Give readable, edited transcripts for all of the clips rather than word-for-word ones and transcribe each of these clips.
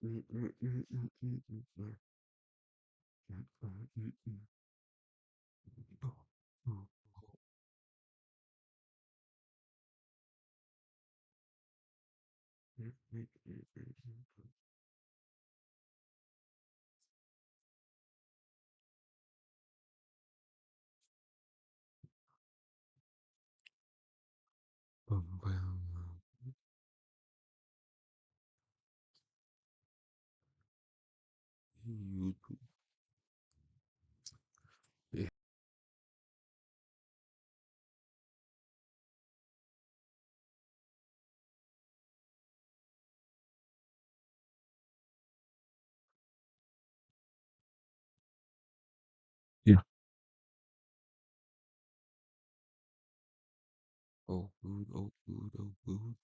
Mm, mm, mm, mm, mm, mm, mm, mm, mm, mm, mm. Oh, oh, mm, mm, mm, mm, mm. Bum, bum, YouTube. Yeah. Yeah. Oh, good, oh, good, oh, good.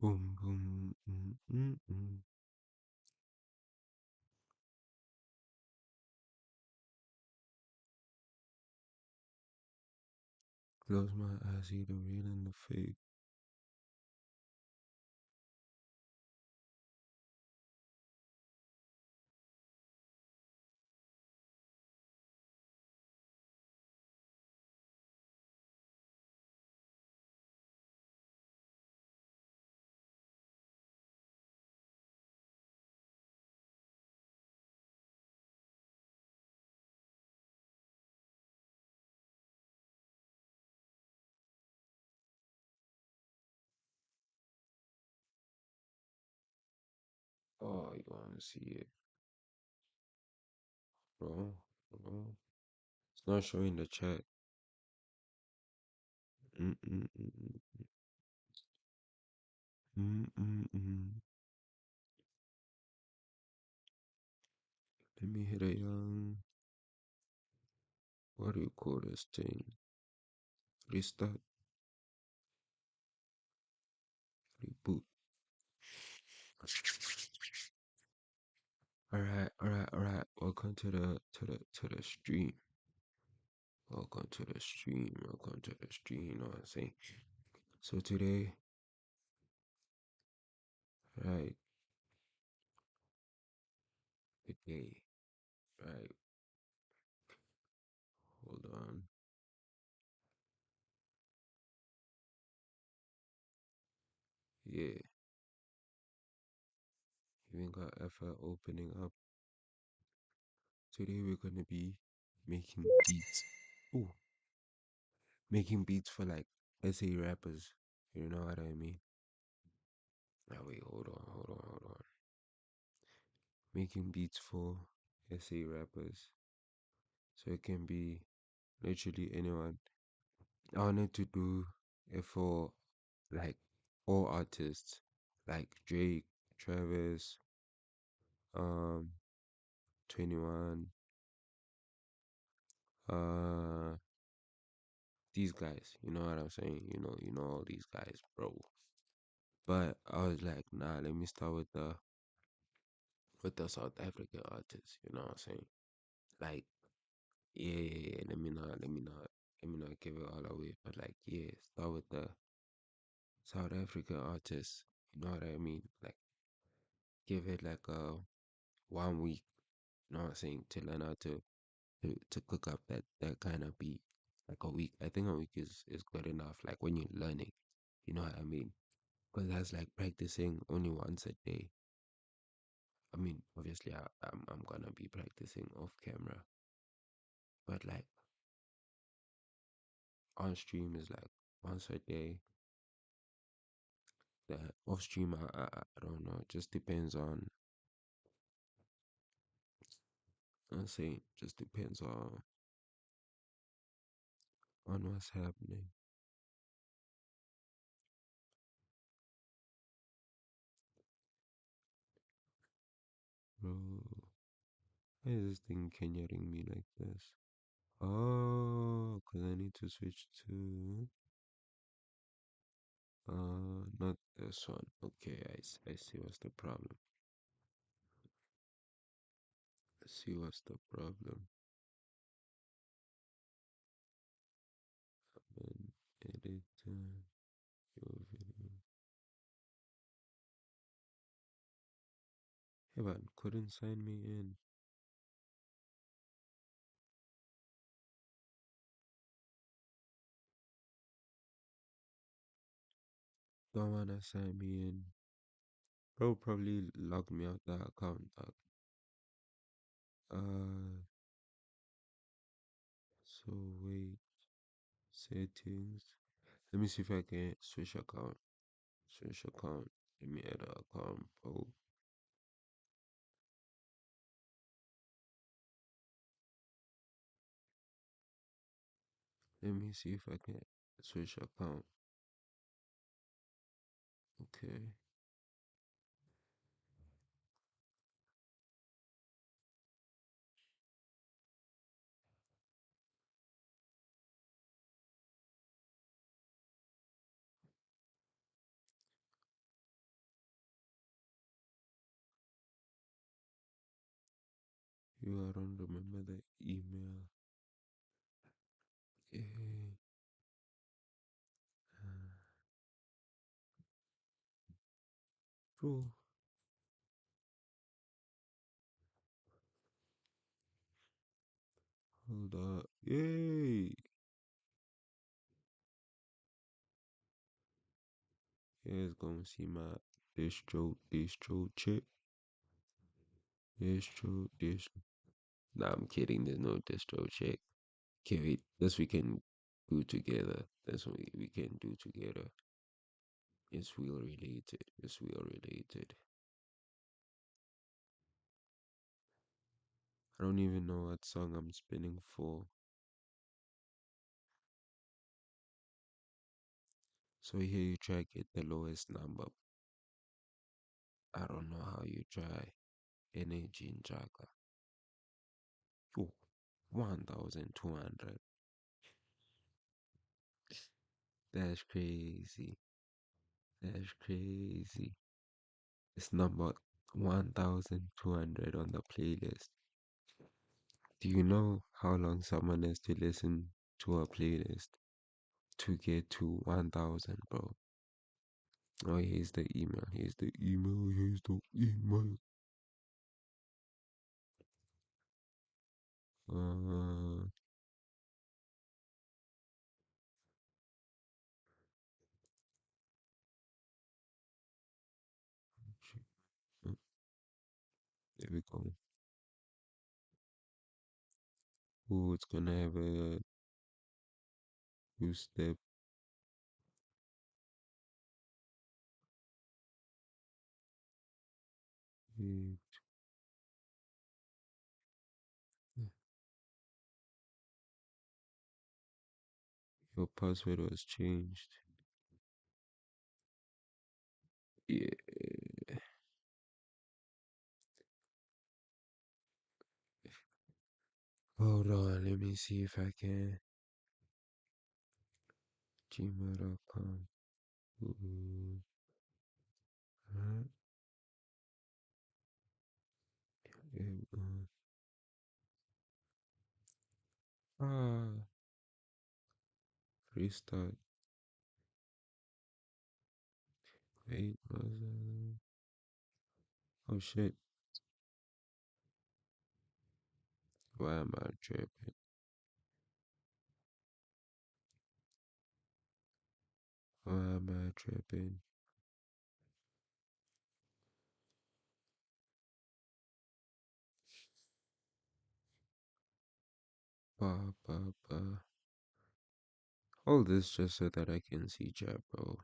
Boom, boom, mm, mm, mm. Close my eyes, see the real and the fake. Oh, you want to see it, bro? Bro. It's not showing the chat. Mm, mm, mm, mm, mm, mm, mm. Let me hit a what do you call this thing? Restart, reboot. All right, all right, all right. Welcome to the stream. Welcome to the stream. Welcome to the stream. You know what I'm saying? So today, right, today, right. Hold on. Yeah, even got effort opening up. Today we're gonna be making beats. Ooh, making beats for like SA rappers. You know what I mean? Now wait, hold on, hold on, hold on. Making beats for SA rappers. So it can be literally anyone. I wanted to do it for like all artists, like Drake, Travis, um, 21, uh, these guys. You know what I'm saying? You know all these guys, bro. But I was like, nah, let me start with the South African artists. You know what I'm saying? Like, yeah, yeah, yeah. Let me not give it all away. But like, yeah, start with the South African artists. You know what I mean? Like, give it like a 1 week. You know what I'm saying? To learn how to cook up that kind of beat. Like a week. I think a week is good enough. Like when you're learning. You know what I mean? Because that's like practicing only once a day. I mean, obviously, I'm gonna be practicing off camera, but like on stream is like once a day. The off stream, I don't know. It just depends I'm saying, just depends on what's happening, bro. Why is this thing Kenyaing me like this? Oh, cause I need to switch to not this one. Okay, I see what's the problem. I see what's the problem. Yeah, but couldn't sign me in. Don't wanna sign me in. Bro probably logged me out that account, dog. Uh, so wait, settings. Let me see if I can switch account. Switch account. Let me add an account, bro. Let me see if I can switch account. Okay. You I don't remember the email. Eh, bro, hold up. Yay! Here's gonna see my distro check. Distro. Nah, I'm kidding. There's no distro check. Okay, wait. This we can do together. That's what we can do together. It's wheel related. It's wheel related. I don't even know what song I'm spinning for. So here you try get the lowest number. I don't know how you try. Energy in Jaka. Oh, 1,200. That's crazy. That's crazy. It's number 1,200 on the playlist. Do you know how long someone has to listen to a playlist to get to 1,000, bro? Oh, here's the email. Here's the email. Here's the email. Uh, uh, there we go. Oh, it's gonna have a two-step. Your password was changed. Yeah. Hold on. Let me see if I can. Gmail.com. Ooh. Huh? Yeah, ah, restart. Wait, oh shit. Why am I tripping? Why am I tripping? Ba, ba, ba. All this just so that I can see chat, bro.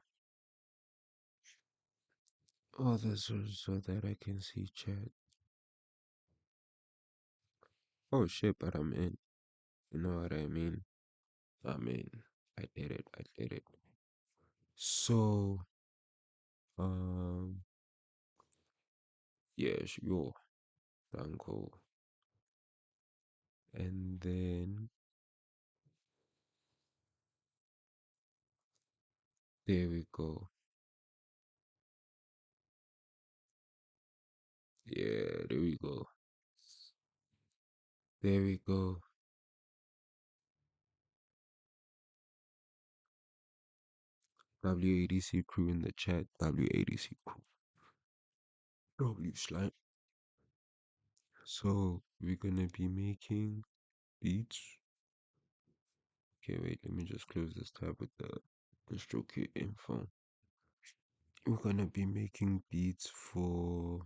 All this is so that I can see chat. Oh shit, but I'm in. You know what I mean? I'm in. I did it. I did it. So, um, yes, yo, Danko. And then there we go. Yeah, there we go. There we go. WADC crew in the chat. WADC crew. W slime. So we're gonna be making beats. Okay, wait, let me just close this tab with the stroke kit info. We're gonna be making beats for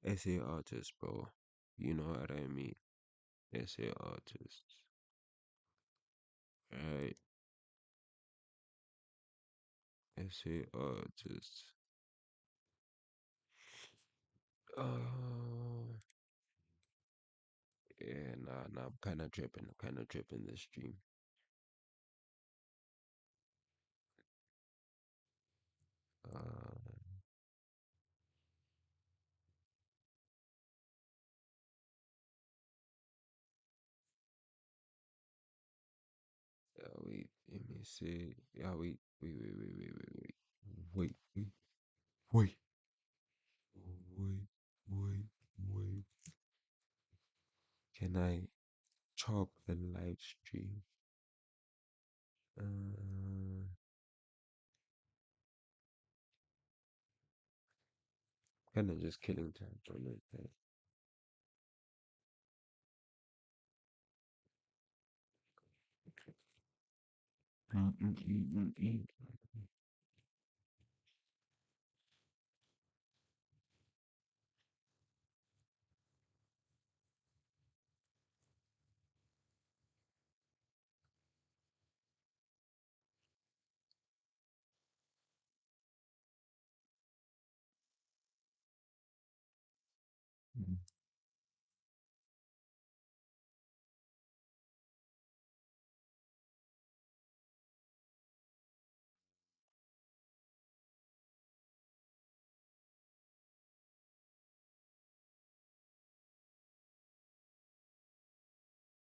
SA artists, bro. You know what I mean? SA artists. Right. SA artists. Uh yeah, nah, I'm kinda dripping this stream. Uh yeah, wait, let me see. Yeah, wait, wait, wait, wait, wait, wait. Can I chop the live stream? Uh, Kinda just killing time on it.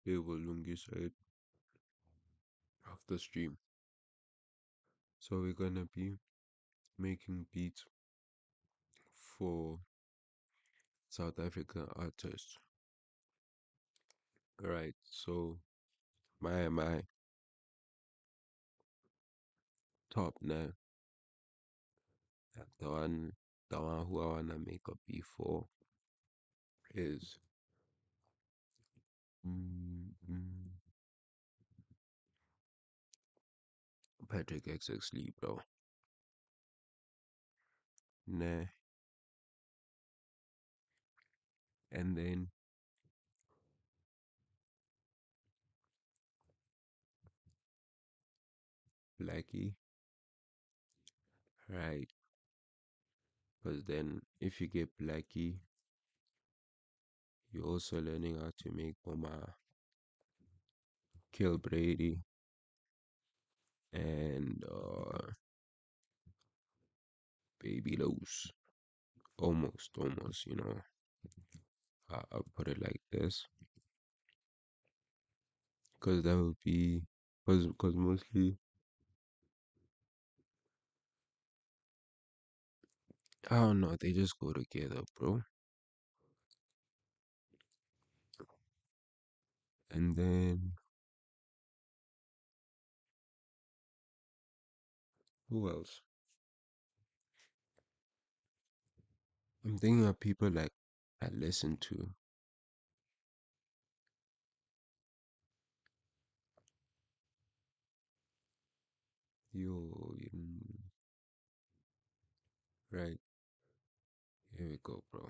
They will Lungi side of the stream. So we're gonna be making beats for South African artists. Right. So my top now, like the one who I wanna make a beat for is mm, mm, Patrick XX Lee, bro. Nah. And then Blackie. Right. Because then if you get Blackie, you're also learning how to make Boma, Kill Brady, and Baby Loose. Almost, I'll put it like this. Because that would be, because mostly, I don't know, they just go together, bro. And then, who else? I'm thinking of people like I listen to. Right, here we go, bro.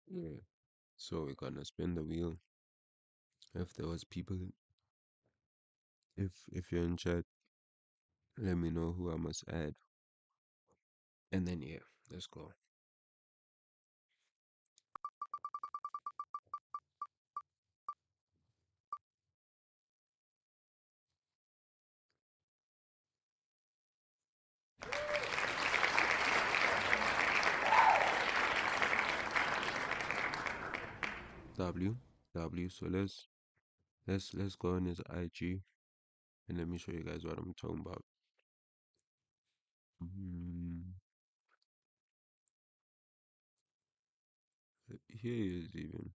Yeah. So we're gonna spin the wheel. If there was people, if you're in chat, let me know who I must add. And then yeah, let's go. W, W. So let's go on his IG. And let me show you guys what I'm talking about. Mm, Here he is even.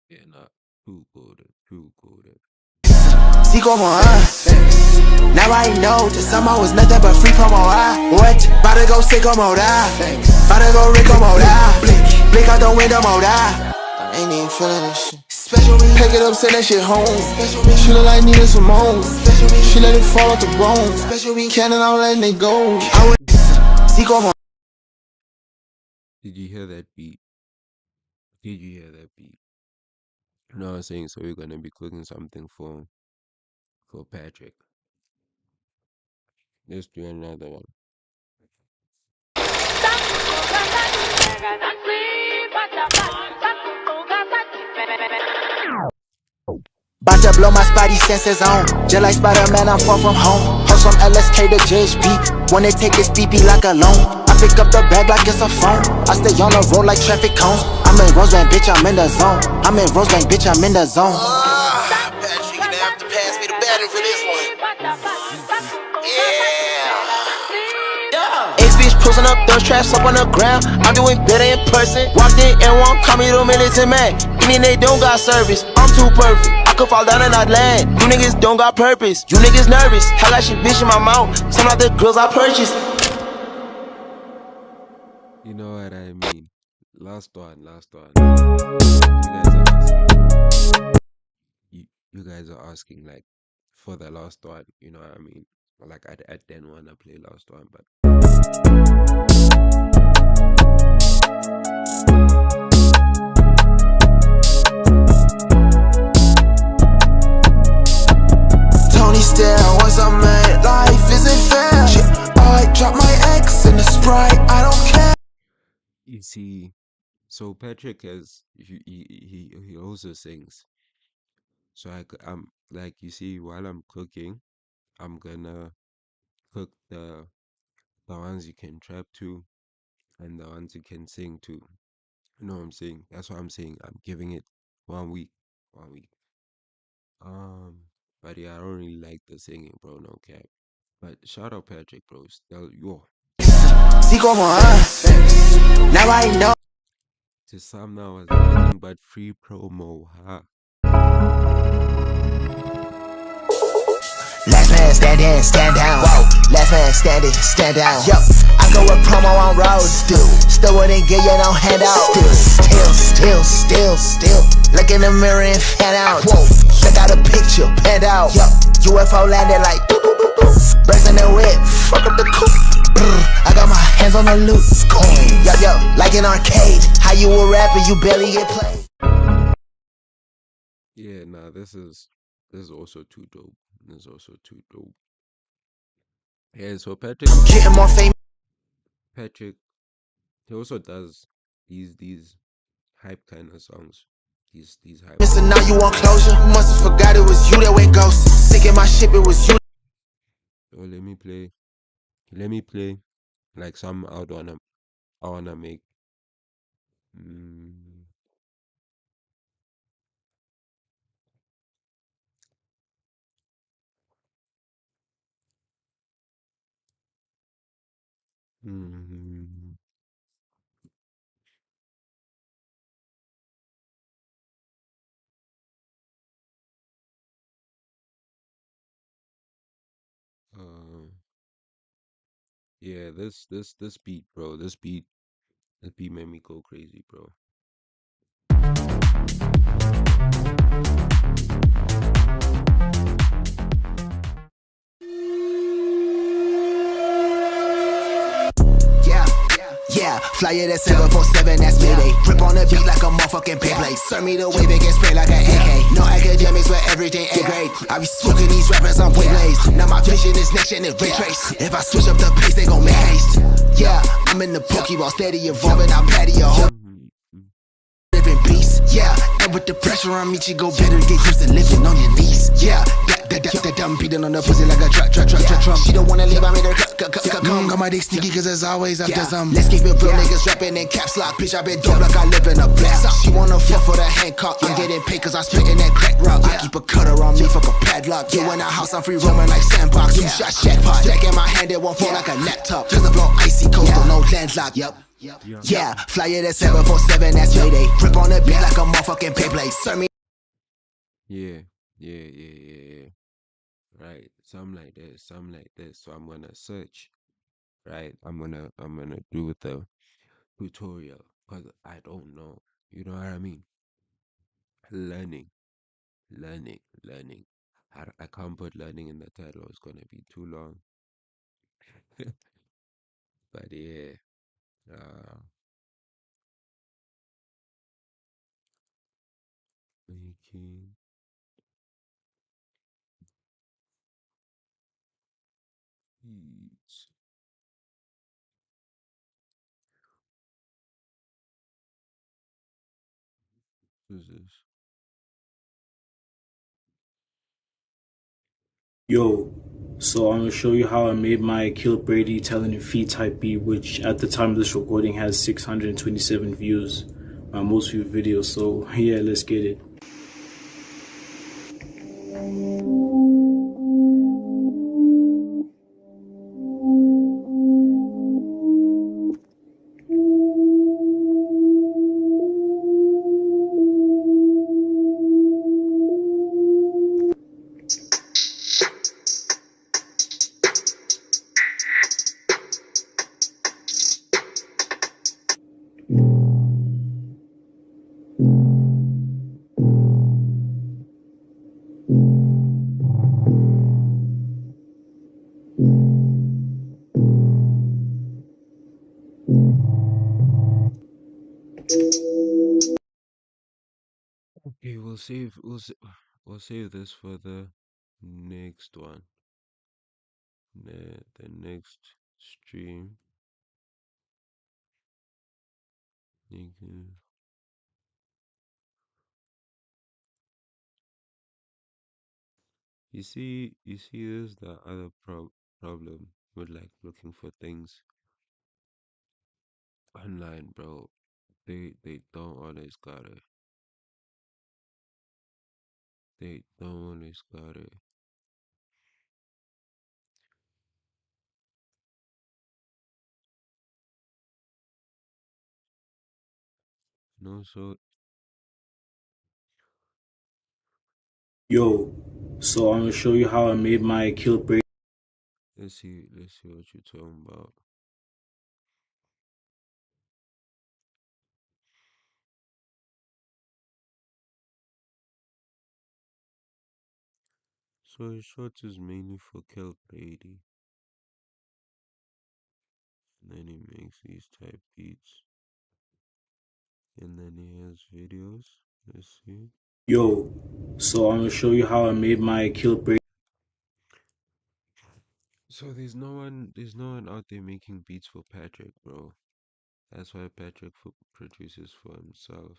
Yeah, not too good, too good. See como now I know that summer was nothing but free promo. What? About to go sick como that. About to go Rick como that. Blink out the window mo that. Ain't even feeling this shit. Pack it up, send that shit home. She look like Nina Simone. She let it fall off the bone. Cannon, I'm letting it go. I went see como. Did you hear that beat? Did you hear that beat? You know what I'm saying? So we're gonna be cooking something for Patrick. Let's do another one. Bout to blow my spidey senses on. Just like Spider-Man, I'm far from home. Host from LSK to Judge B. Wanna take this BP like a loan. I pick up the bag like it's a phone. I stay on the road like traffic cones. I'm in Rosebank, bitch, I'm in the zone. I'm in Rosebank, bitch, I'm in the zone. Patrick, you gonna have to pass me the battery for this one. Yeah. Ex-bitch posting up those traps up on the ground. I'm doing better in person. Walked in and won't call me the militant man. Meaning they don't got service. I'm too perfect. I could fall down and not land. You niggas don't got purpose. You niggas nervous. I got shit bitch in my mouth. Some of the girls I purchased. You know what I mean? Last one, last one. You guys are asking like for the last one, you know what I mean? Like I didn't wanna play last one, but Tony still was a man. Life isn't fair. Shit, I drop my ex in the Sprite. I don't care. you see, so Patrick has he also sings. So I'm like you see while I'm cooking, I'm gonna cook the ones you can trap to and the ones you can sing to. You know what I'm saying? That's what I'm saying. I'm giving it 1 week. 1 week. But yeah, I don't really like the singing, bro, no cap. But shout out Patrick, bro. Still yo. See como now I know. To some now was nothing but free promo, huh? Last man standing, stand down. Whoa. Last man standing, stand down. Yo, I go with promo on road. Still wouldn't get you no handout. Still. Look in the mirror and fan out. Whoa, check out a picture, panned out. Yo, UFO landed like birds in the whip. Fuck up the coop. I got my hands on the loot. Yo, like an arcade. How you a rapper, you barely get played. Yeah, nah, this is also too dope. This is also too dope. Yeah, so Getting more famous. Patrick, he also does these hype kind of songs. These hype. And now you want closure. Must have forgot it was you that went ghost. Sick in my ship, it was you. So let me play. Let me play like some I wanna make. Mm, mm, uh, yeah, this beat, bro. This beat made me go crazy, bro. Yeah, fly it at 747, that's Mayday. Rip on the beat like a motherfucking Beyblade. Serve me the wave, it get sprayed like an AK. No academics, but everything A grade. I be smoking these rappers on Wayblades. Now my vision is next gen and ray trace. If I switch up the pace, they gon' make haste. Yeah, I'm in the Pokeball, steady evolving, I'll patty a whole living beast. Yeah, and with the pressure on me, you go better get used to living on your knees. Yeah, got The dumb beating on the pussy like a drum. She don't wanna leave, I made her come. Got my dick sneaky cause there's always after some. Let's keep it real, niggas rapping in caps lock. Bitch, I been dope like I live in a black. She wanna fuck for the Hancock. I'm getting paid cause I spit in that crack rock. I keep a cutter on me, fuck a padlock. You in the house, I'm free roaming like sandbox. You shot jackpot. Jack in my hand, it won't fall like a laptop. Just a blow icy coastal, no landlock. Yeah, fly it at 747, that's Mayday. Rip on the beat like a motherfucking pay play. Serve me. Yeah. Right, something like this. So I'm gonna search, right? I'm gonna do with the tutorial because I don't know. You know what I mean? Learning, learning. I can't put learning in the title. It's gonna be too long. But yeah, uh, making beats. Who's this? Yo, so I'm gonna show you how I made my Kill Brady Telling Him Feet type beat, which at the time of this recording has 627 views, my most viewed video. So yeah, let's get it. Okay, we'll save this for the next one. The next stream. You can you see this the other problem with like looking for things online, bro. They don't always got it. They don't always got it. No, so Yo, so I'm gonna show you how I made my Kill Brady. let's see what you're talking about. So his shorts is mainly for Kel Brady. And then he makes these type beats. And then he has videos. Let's see. Yo, so I'm gonna show you how I made my Kill Brady. So there's no one out there making beats for Patrick, bro. That's why Patrick produces for himself.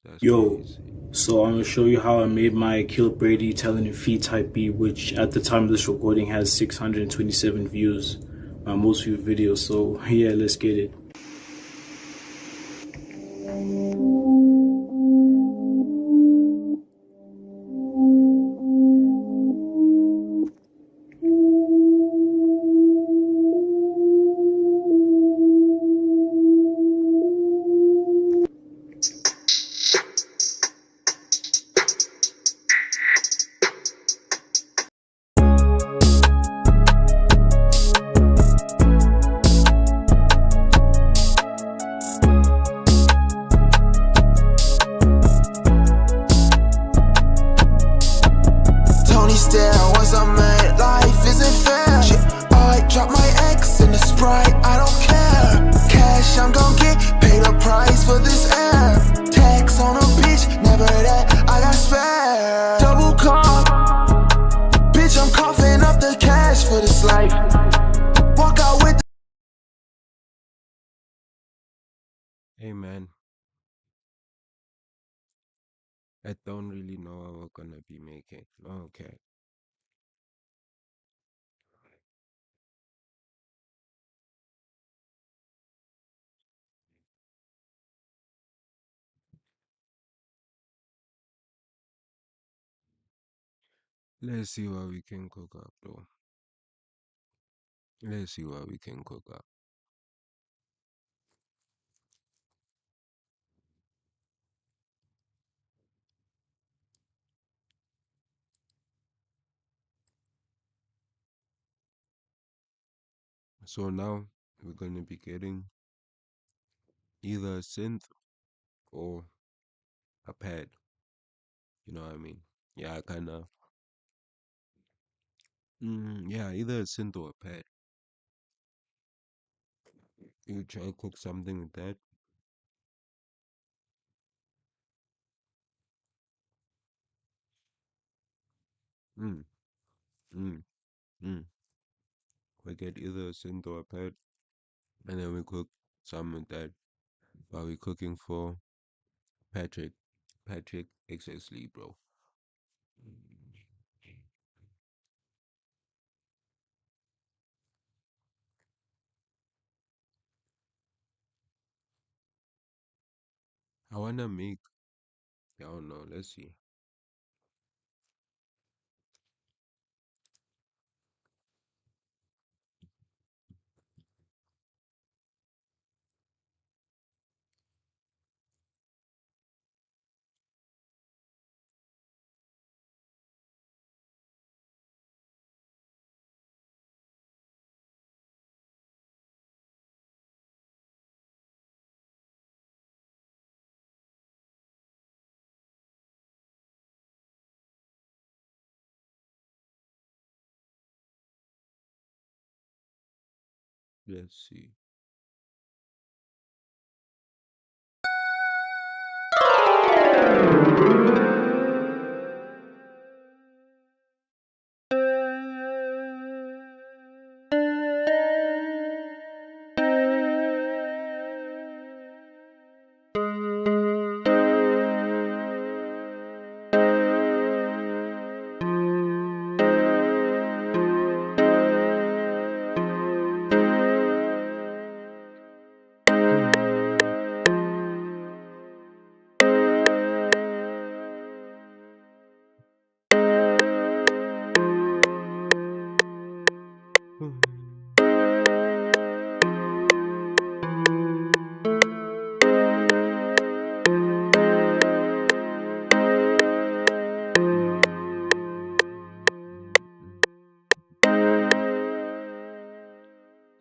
That's Yo, crazy. so I'm gonna show you how I made my Kill Brady Telling Him Feet type beat, which at the time of this recording has 627 views, my most viewed video. So yeah, let's get it. Tony Stark, once I made life isn't fair. Shit, I drop my ex in the Sprite, I don't care. Cash, I'm gon' get paid a price for this air. Tax on a bitch, never that, I got spare. Double cup, bitch, I'm coughing up the cash for this life. Walk out with Hey man, I don't really know what we're gonna be making. Okay. Let's see what we can cook up though. Let's see what we can cook up. So now we're gonna be getting either a synth or a pad. You know what I mean? Yeah, kinda. Yeah, either a synth or a pad. You try to cook something with that. Mm, mm, mm. We get either a synth or a pad, and then we cook some with that while we cooking for Patrick. Patrick XS Lee, bro. I wanna make. I don't know. Let's see. Let's see.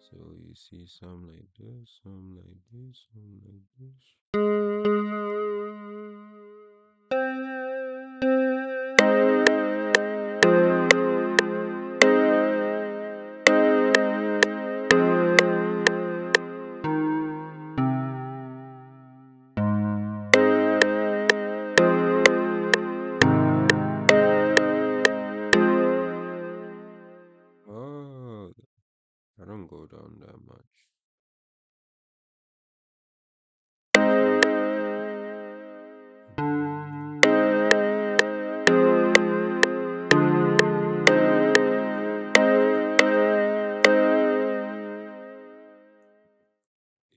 So you see some like this, some like this, some like this. Oh, I don't go down that much.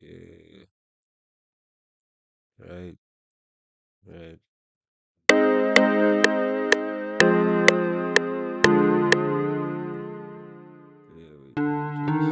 Yeah, right, right. Yeah, we got this.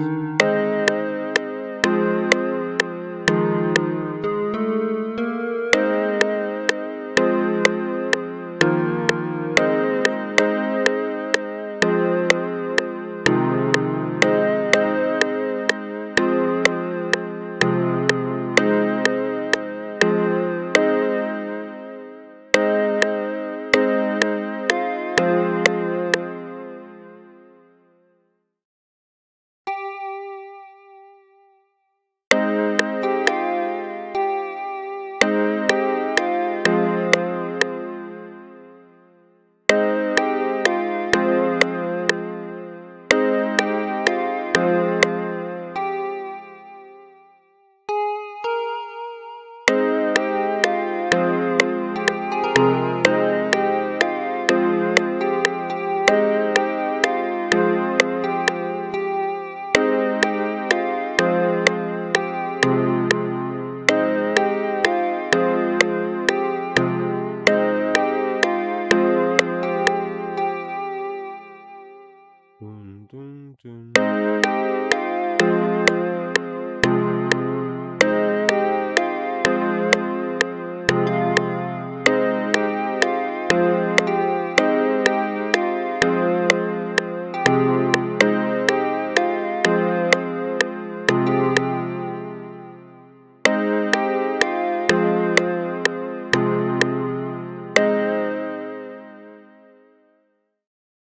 I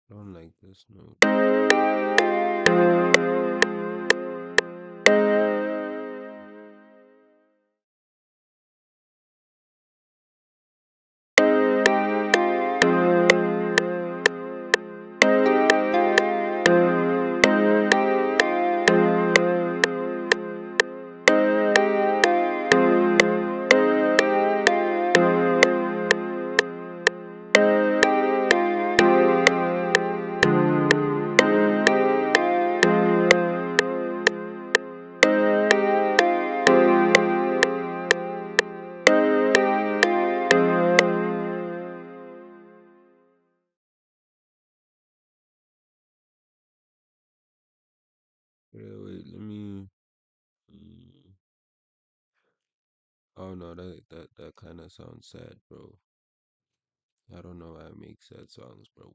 don't like this note. Wait, let me. Mm, oh no, that kind of sounds sad, bro. I don't know why I make sad songs, bro.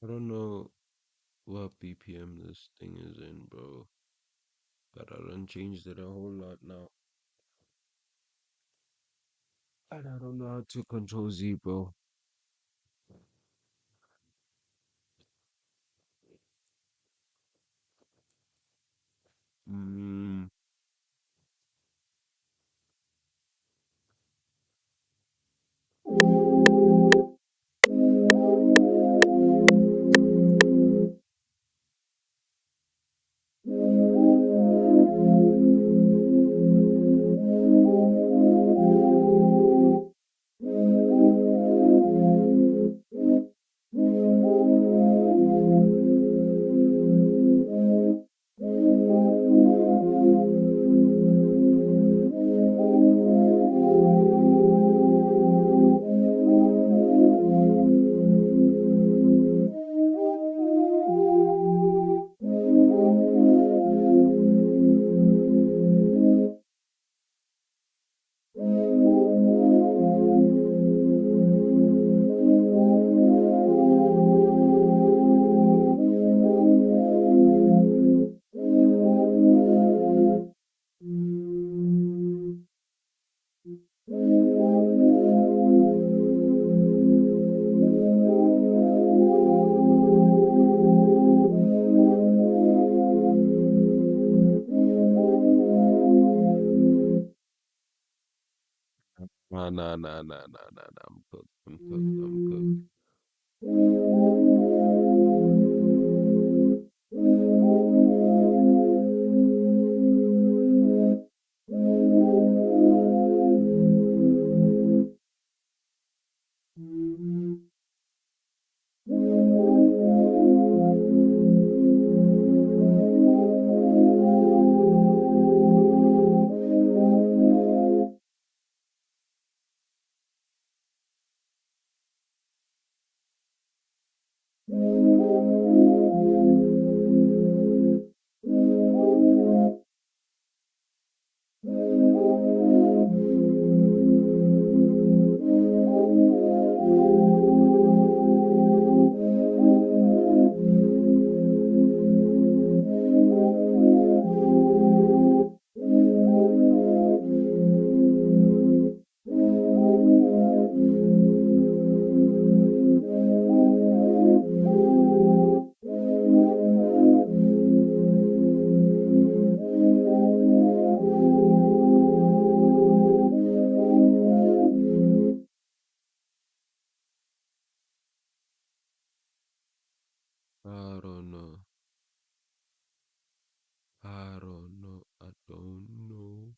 I don't know what BPM this thing is in, bro. But I done changed it a whole lot now. And I don't know how to control Z, bro. Mm, Nah. I'm cooked. I'm cooked. I'm cooked. I don't know. I don't know. I don't know.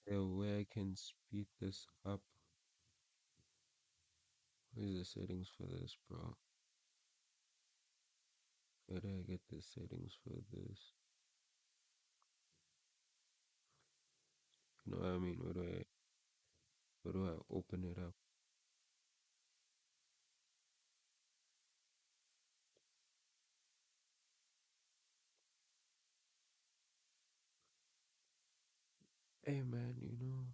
The way I can speed this up. Where's the settings for this, bro? Where do I get the settings for this? You know what I mean? Where do I open it up? Hey man, you know.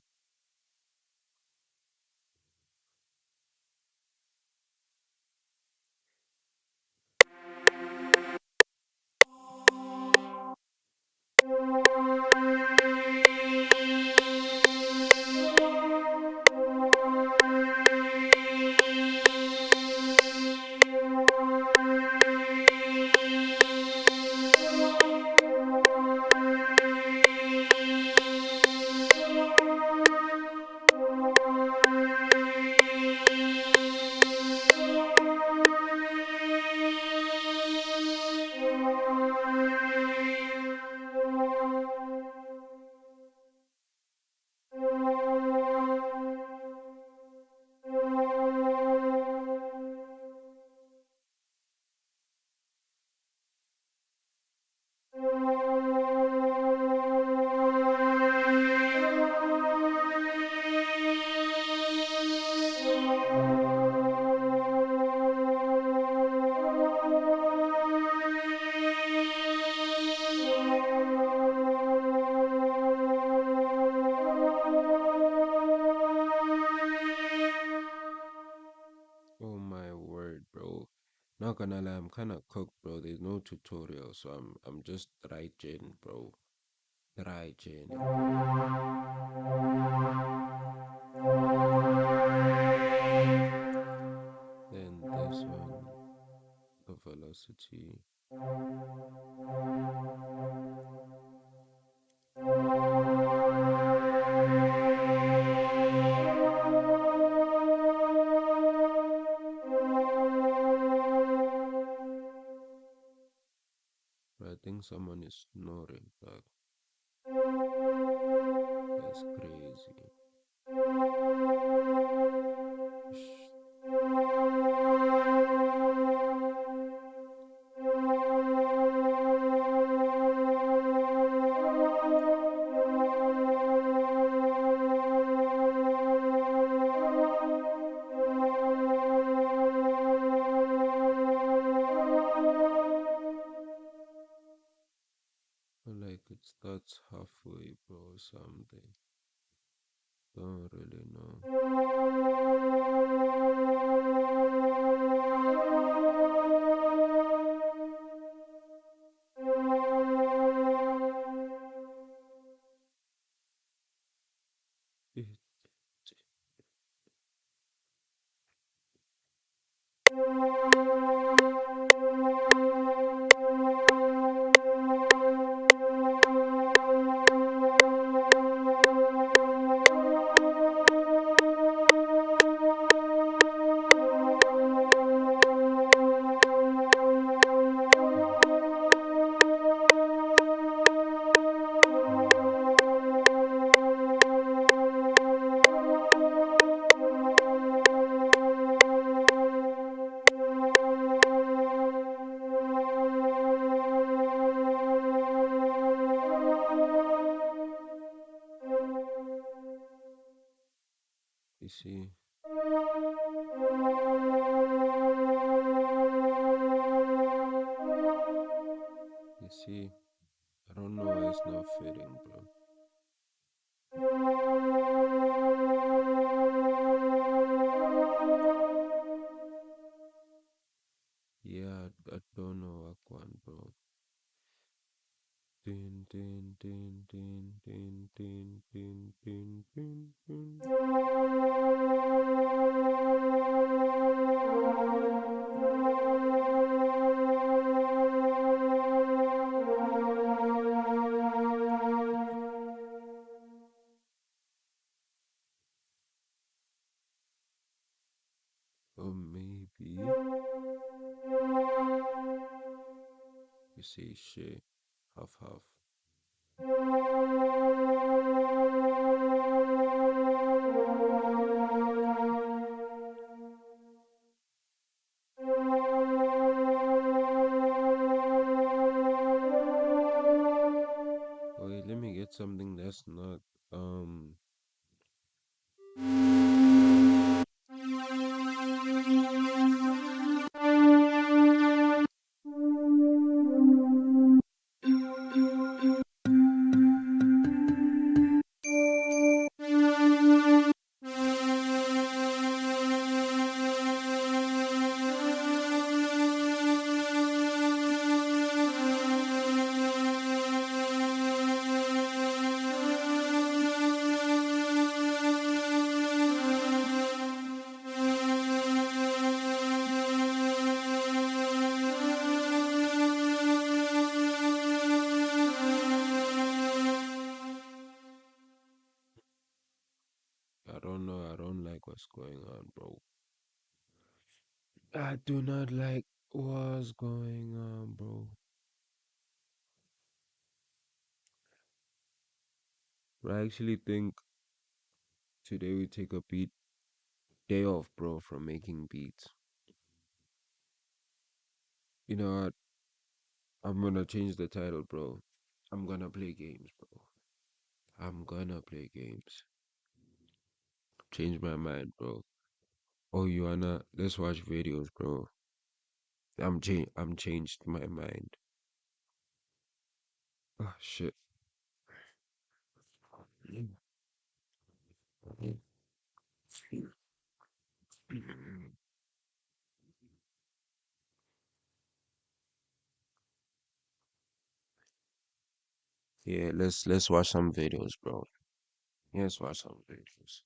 Not gonna lie, I'm kind of cooked, bro. There's no tutorial, so I'm just trying, bro. Trying. Then this one, the velocity. But I think someone is snoring. Like, that's crazy. Shh. Like it starts halfway, bro, something. Don't really know. It, you see, you see, I don't know why it's not fitting, bro. Yeah, I don't know what one, bro. Din din din din din din din din din din. Or maybe you say shit, half half. Wait, let me get something that's not um I don't know, I don't like what's going on, bro. I do not like what's going on, bro. But I actually think today we take a beat day off, bro, from making beats. You know what? I'm gonna change the title, bro. I'm gonna play games, bro. I'm gonna play games. Change my mind, bro. Oh, you wanna? Let's watch videos, bro. I'm changed my mind. Oh shit. Yeah, let's watch some videos, bro. Let's watch some videos.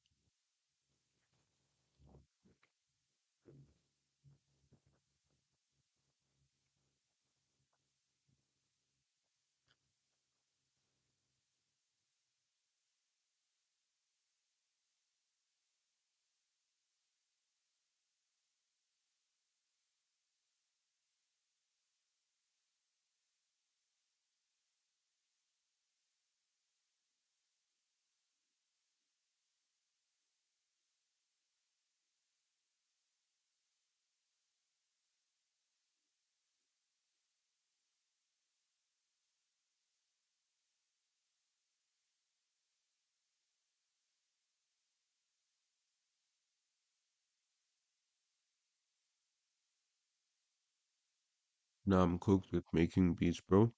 Now I'm cooked with making beats, bro.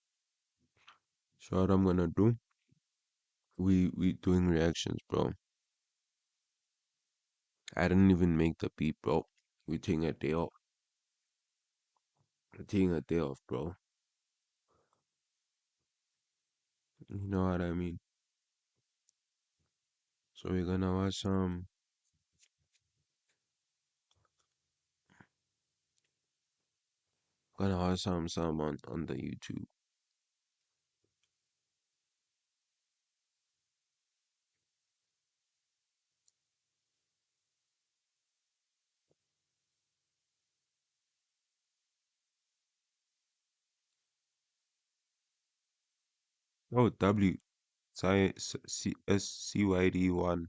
So what I'm gonna do? We doing reactions, bro. I didn't even make the beat, bro. We taking a day off. We're taking a day off, bro. You know what I mean? So we're gonna watch some on the YouTube. Oh, SCYD1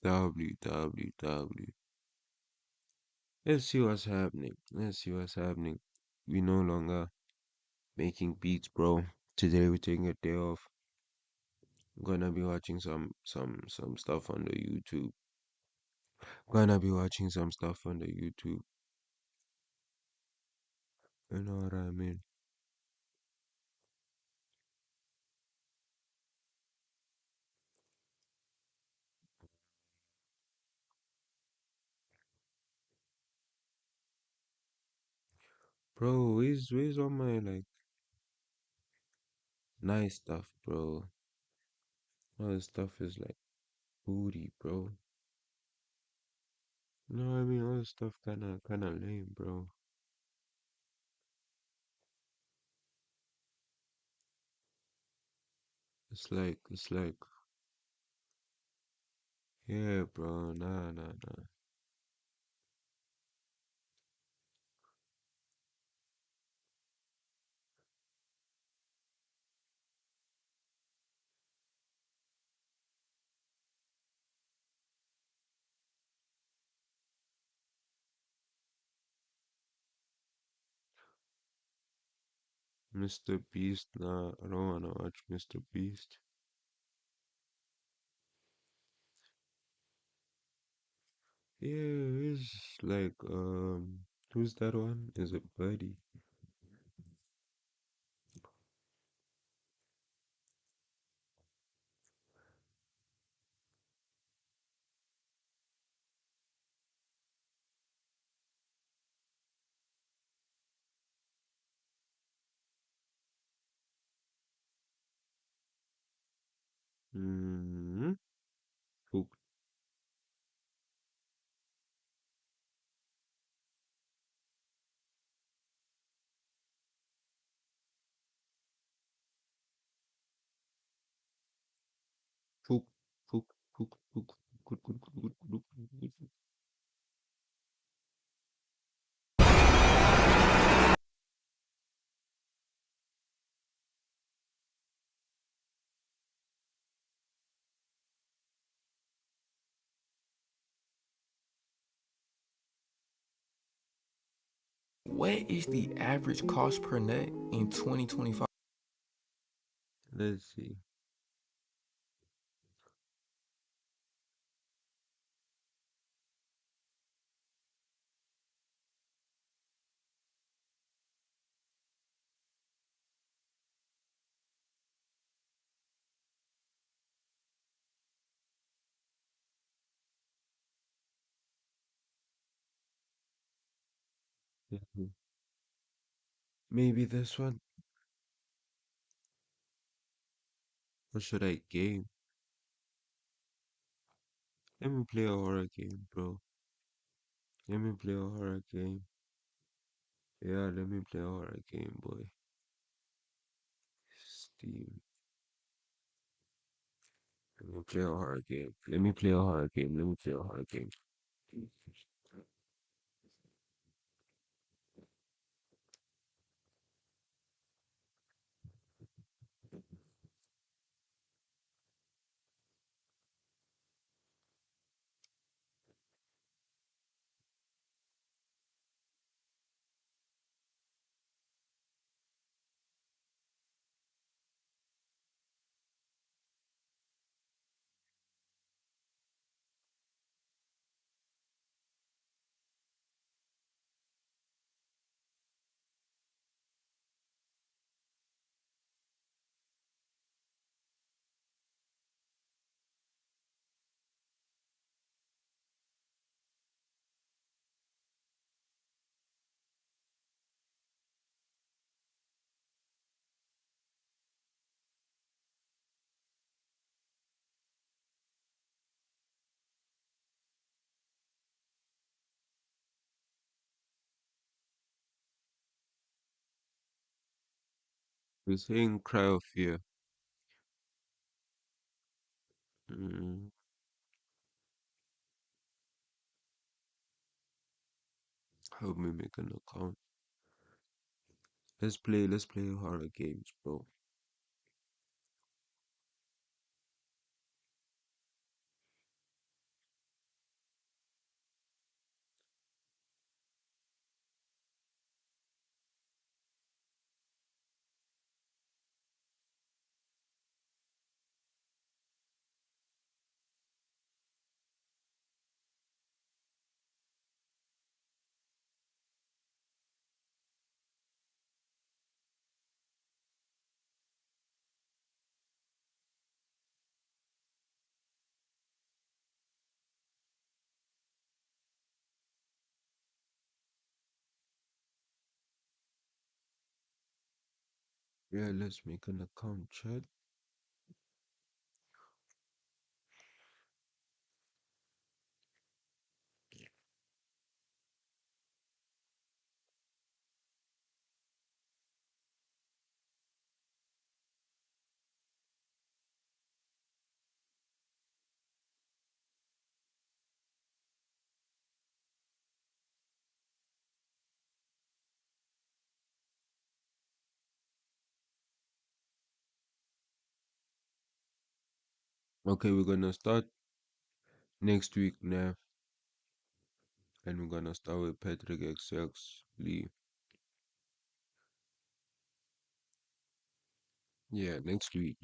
W. Let's see what's happening. Let's see what's happening. We no longer making beats, bro. Today we're taking a day off. I'm gonna be watching some stuff on the YouTube. Gonna be watching some stuff on the YouTube. You know what I mean? Bro, where's all my like nice stuff, bro? All this stuff is like booty, bro. You know what I mean? All this stuff kinda lame, bro. It's like yeah, bro. Nah. Mr. Beast, nah, I don't wanna watch Mr. Beast. Yeah, it's like who's that one? Is it Buddy? Mm-hmm. Cook, cook, cook. What is the average cost per nut in 2025? Let's see. Mhm. Maybe this one. What should I game? Let me play a horror game, bro. Let me play a horror game. Yeah, let me play a horror game, boy. Steam. Let me play a horror game. Let me play a horror game. Let me play a horror game. We're saying Cry of Fear. Mm, help me make an account. Let's play horror games, bro. Yeah, let's make an account, chat. Okay, we're gonna start next week now, and we're gonna start with Patrick XX Lee. Yeah, next week,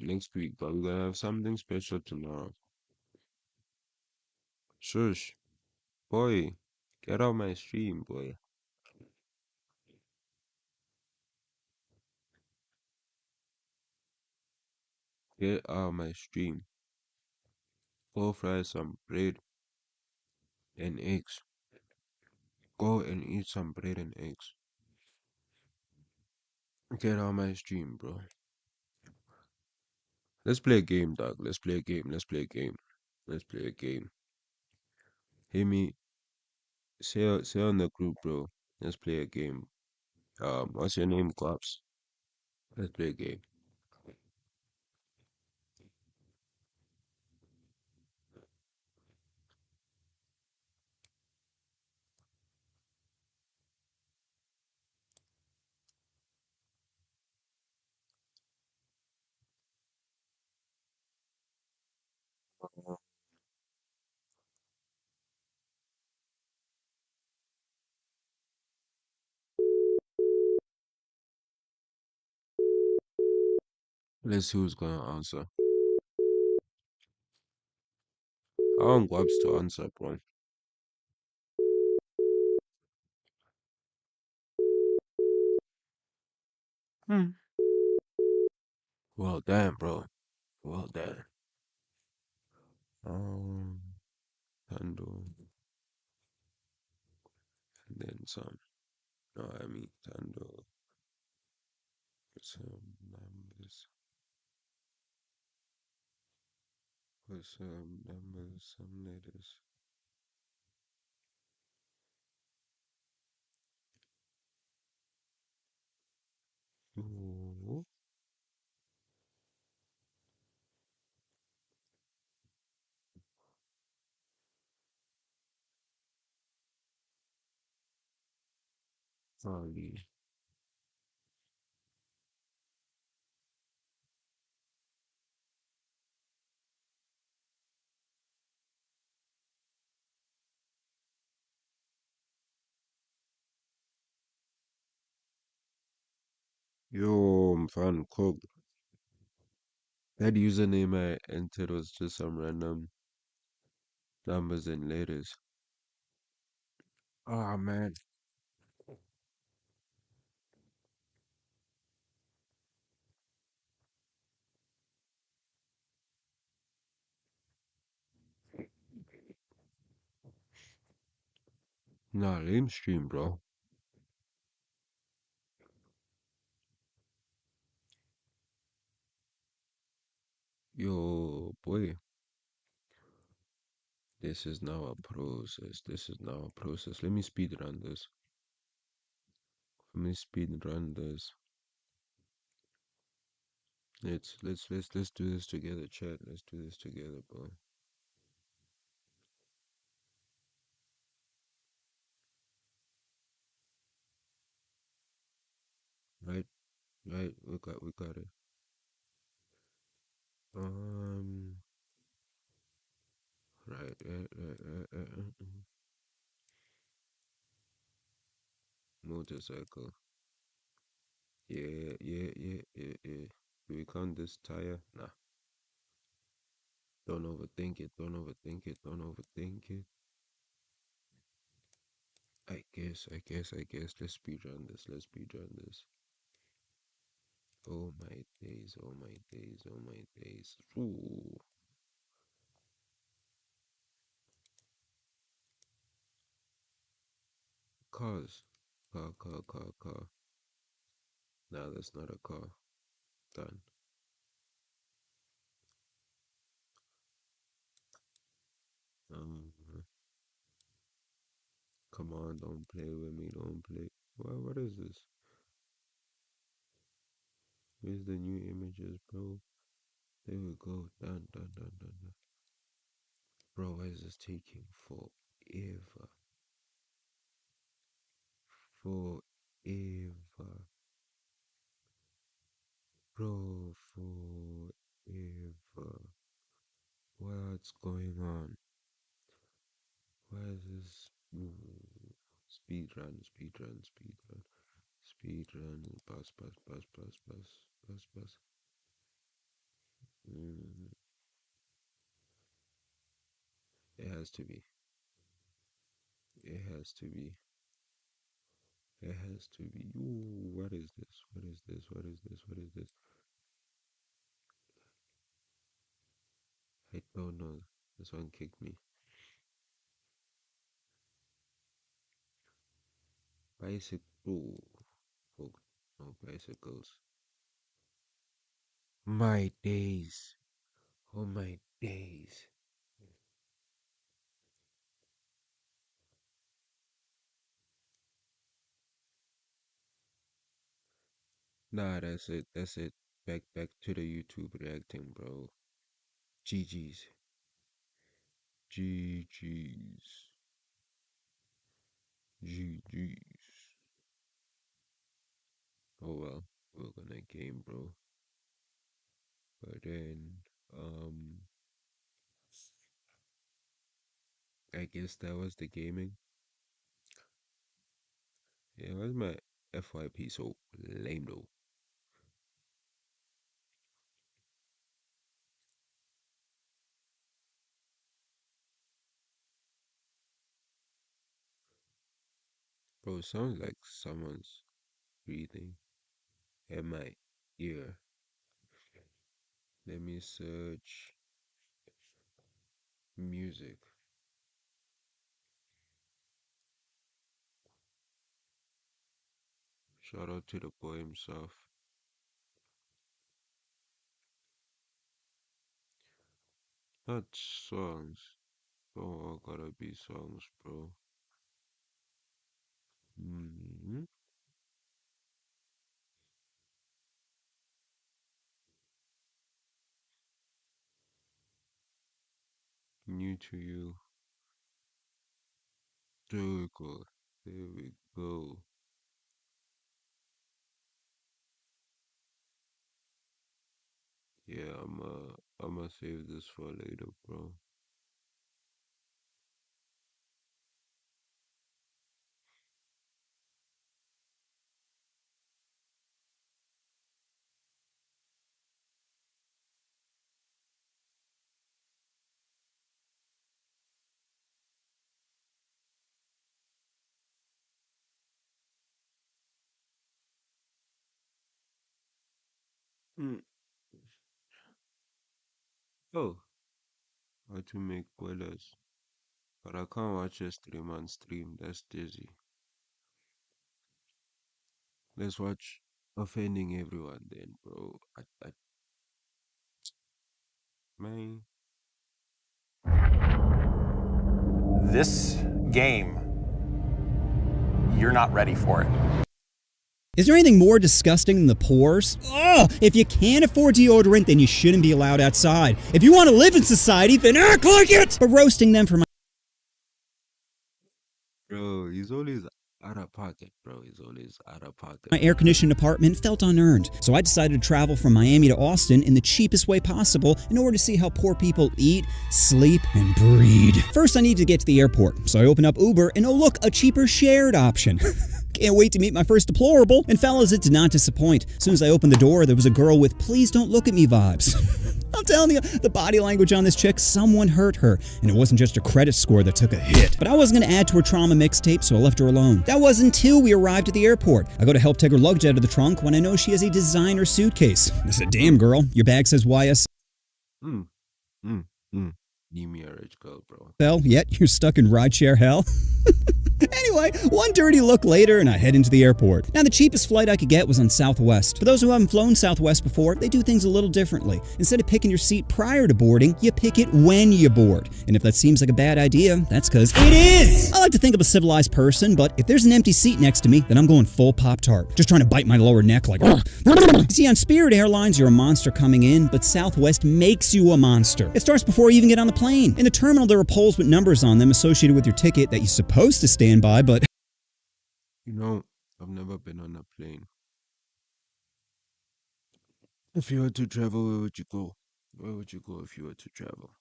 but we're gonna have something special tomorrow. Shush, boy, get out my stream, boy. Get out my stream. Go fry some bread and eggs. Go and eat some bread and eggs. Get out my stream, bro. Let's play a game, dog. Let's play a game. Let's play a game. Let's play a game. Hey me, say on the group, bro. Let's play a game. What's your name, Glops? Let's play a game. Let's see who's gonna answer. I want Guabs to answer, bro. Hmm. Well, damn, bro. Well, damn. Um, Tando, and then some. No, I mean Tando, some numbers. Put some numbers, some letters. Ooh. Ollie. Yo, Van Cook. That username I entered was just some random numbers and letters. Ah, man. Nah, lame stream, bro. Yo, boy. This is now a process. This is now a process. Let me speed run this. Let me speed run this. Let's do this together, chat. Let's do this together, bro. Right, right. We got it. Um, right. Motorcycle. Yeah. Do we count this tire? Nah. Don't overthink it. Don't overthink it. Don't overthink it. I guess. Let's speed run this. Let's speed run this. Oh my days. Oh my days. Oh my days. Ooh. Cars. Car. Nah, that's not a car. Done. Um, come on, don't play with me. Don't play. What is this? Where's the new images, bro? There we go. Done. Bro, why is this taking forever? Forever. Bro, forever. What's going on? Why is this? Speed run. Bus. Mm, it has to be. It has to be. It has to be. Ooh, what is this? What is this? I don't know. This one kicked me. Bicycle. Ooh, oh, no bicycles. My days. Oh my days. Nah, that's it. Back to the YouTube reacting, bro. GG's. GG's. GG's. Oh well, we're gonna game, bro. But then, um, I guess that was the gaming. Yeah, why's my FYP so lame though? Bro, it sounds like someone's breathing in my ear. Let me search music. Shout out to the boy himself. Not songs. Don't all gotta be songs, bro. Hmm. New to you. There we go. There we go. Yeah, I'ma save this for later, bro. Mm. Oh, how to make spoilers. But I can't watch a stream on stream. That's dizzy. Let's watch offending everyone then, bro. Man. This game, you're not ready for it. Is there anything more disgusting than the pores? Ugh! If you can't afford deodorant, then you shouldn't be allowed outside. If you want to live in society, then act like it! But roasting them for my Bro, he's always out of pocket, bro. He's always out of pocket. my air-conditioned apartment felt unearned. So I decided to travel from Miami to Austin in the cheapest way possible in order to see how poor people eat, sleep, and breed. First, I need to get to the airport. So I open up Uber and oh look, a cheaper shared option. Can't wait to meet my first deplorable. And fellas, it did not disappoint. As soon as I opened the door, there was a girl with please don't look at me vibes. I'm telling you, the body language on this chick, someone hurt her. And it wasn't just her credit score that took a hit. But I wasn't going to add to her trauma mixtape, so I left her alone. That was until we arrived at the airport. I go to help take her luggage out of the trunk when I know she has a designer suitcase. I said, damn girl, your bag says YS. Mm, mm, mm. Need me a rich girl, bro. Yet you're stuck in rideshare hell? Anyway, one dirty look later and I head into the airport. Now, the cheapest flight I could get was on Southwest. For those who haven't flown Southwest before, they do things a little differently. Instead of picking your seat prior to boarding, you pick it when you board. And if that seems like a bad idea, that's because it is! I like to think of a civilized person, but if there's an empty seat next to me, then I'm going full Pop-Tart. Just trying to bite my lower neck like... See, on Spirit Airlines, you're a monster coming in, but Southwest makes you a monster. It starts before you even get on the plane. In the terminal, there are poles with numbers on them associated with your ticket that you're supposed to stand by, but... You know, I've never been on a plane. If you were to travel, where would you go? Where would you go if you were to travel?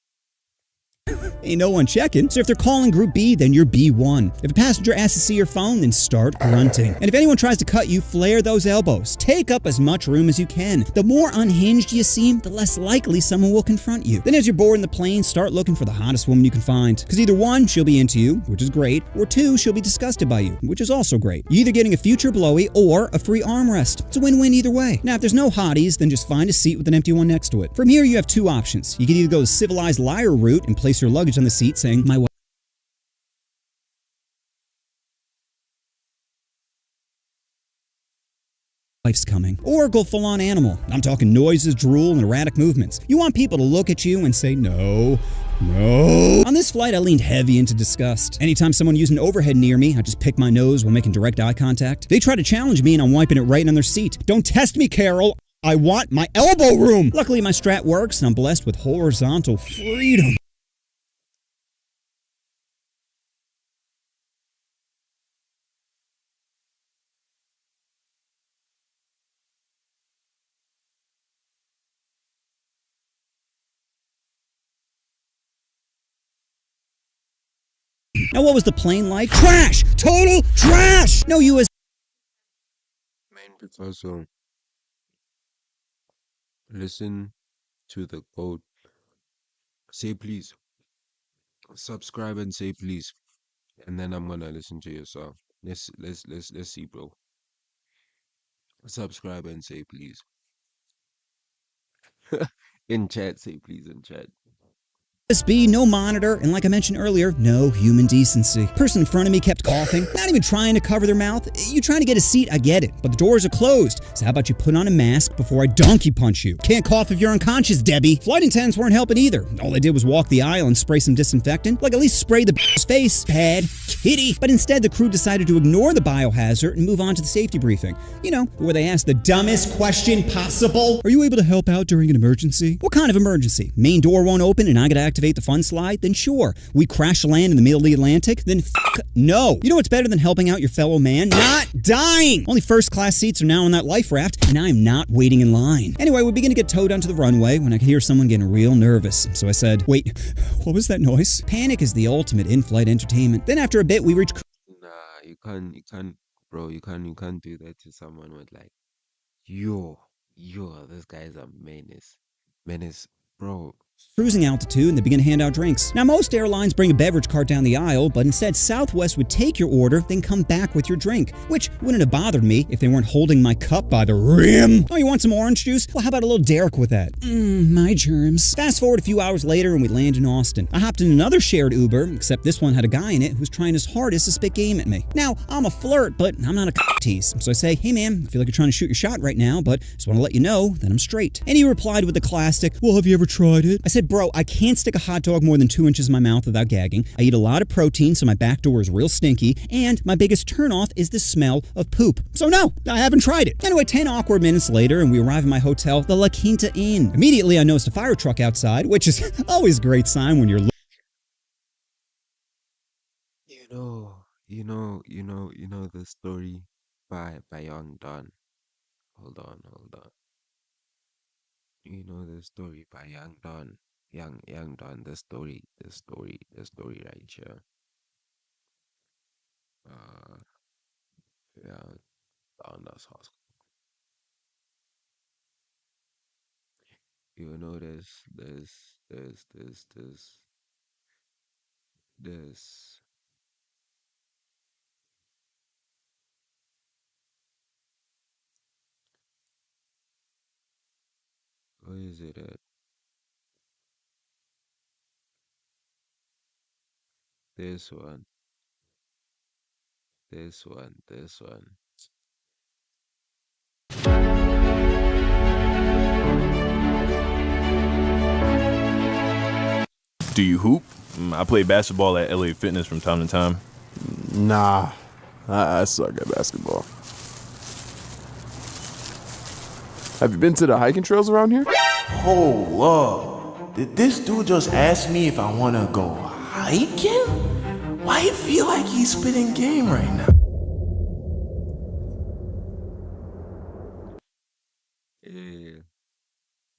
Ain't no one checking. So if they're calling Group B, then you're B1. If a passenger asks to see your phone, then start grunting. And if anyone tries to cut you, flare those elbows. Take up as much room as you can. The more unhinged you seem, the less likely someone will confront you. Then as you're boarding the plane, start looking for the hottest woman you can find. Because either one, she'll be into you, which is great, or two, she'll be disgusted by you, which is also great. You're either getting a future blowy or a free armrest. It's a win-win either way. Now, if there's no hotties, then just find a seat with an empty one next to it. From here, you have two options. You can either go the civilized liar route and place your luggage on the seat saying, my wife's coming. Or go full on animal. I'm talking noises, drool, and erratic movements. You want people to look at you and say, no, no. On this flight, I leaned heavy into disgust. Anytime someone used an overhead near me, I just pick my nose while making direct eye contact. They try to challenge me and I'm wiping it right on their seat. Don't test me, Carol. I want my elbow room. Luckily, my strat works and I'm blessed with horizontal freedom. Now, what was the plane like? Trash! Total trash! No US. Man, because listen to the code. Say please. Subscribe and say please. And then I'm gonna listen to your song. Let's see, bro. Subscribe and say please. In chat, say please in chat. USB, no monitor, and like I mentioned earlier, no human decency. Person in front of me kept coughing, not even trying to cover their mouth. You trying to get a seat, I get it, but the doors are closed. So how about you put on a mask before I donkey punch you? Can't cough if you're unconscious, Debbie. Flight attendants weren't helping either. All they did was walk the aisle and spray some disinfectant. Like at least spray the face. Bad kitty. But instead, the crew decided to ignore the biohazard and move on to the safety briefing. You know, where they asked the dumbest question possible. Are you able to help out during an emergency? What kind of emergency? Main door won't open and I gotta activate the fun slide? Then sure. We crash land in the middle of the Atlantic? Then no. You know what's better than helping out your fellow man? Not dying! Only first class seats are now on that life raft, and I am not waiting in line. Anyway, we begin to get towed onto the runway when I could hear someone getting real nervous. So I said, wait, what was that noise? Panic is the ultimate in-flight entertainment. Then after a bit, we reach... Nah, you can't, bro. You can't do that to someone with like, yo, this guy's a menace, bro. cruising altitude and they begin to hand out drinks. Now, most airlines bring a beverage cart down the aisle, but instead Southwest would take your order, then come back with your drink, which wouldn't have bothered me if they weren't holding my cup by the rim. Oh, you want some orange juice? Well, how about a little Derek with that? My germs. Fast forward a few hours later and we land in Austin. I hopped in another shared Uber, except this one had a guy in it who was trying his hardest to spit game at me. Now, I'm a flirt, but I'm not a tease. So I say, hey man, I feel like you're trying to shoot your shot right now, but just want to let you know that I'm straight. And he replied with the classic, well, have you ever tried it? I said, bro, I can't stick a hot dog more than 2 inches in my mouth without gagging. I eat a lot of protein, so my back door is real stinky. And my biggest turnoff is the smell of poop. So no, I haven't tried it. Anyway, 10 awkward minutes later, and we arrive at my hotel, the La Quinta Inn. Immediately, I noticed a fire truck outside, which is always a great sign when you're You know the story by Young Don. Hold on. You know the story by Young Don. Young Don, the story right here. Uh yeah, Don das Haus. You know this what is it this one. Do you hoop? I play basketball at LA Fitness from time to time. Nah, I suck at basketball. Have you been to the hiking trails around here? Hold up. Did this dude just ask me if I wanna go hiking? Why you feel like he's spitting game right now?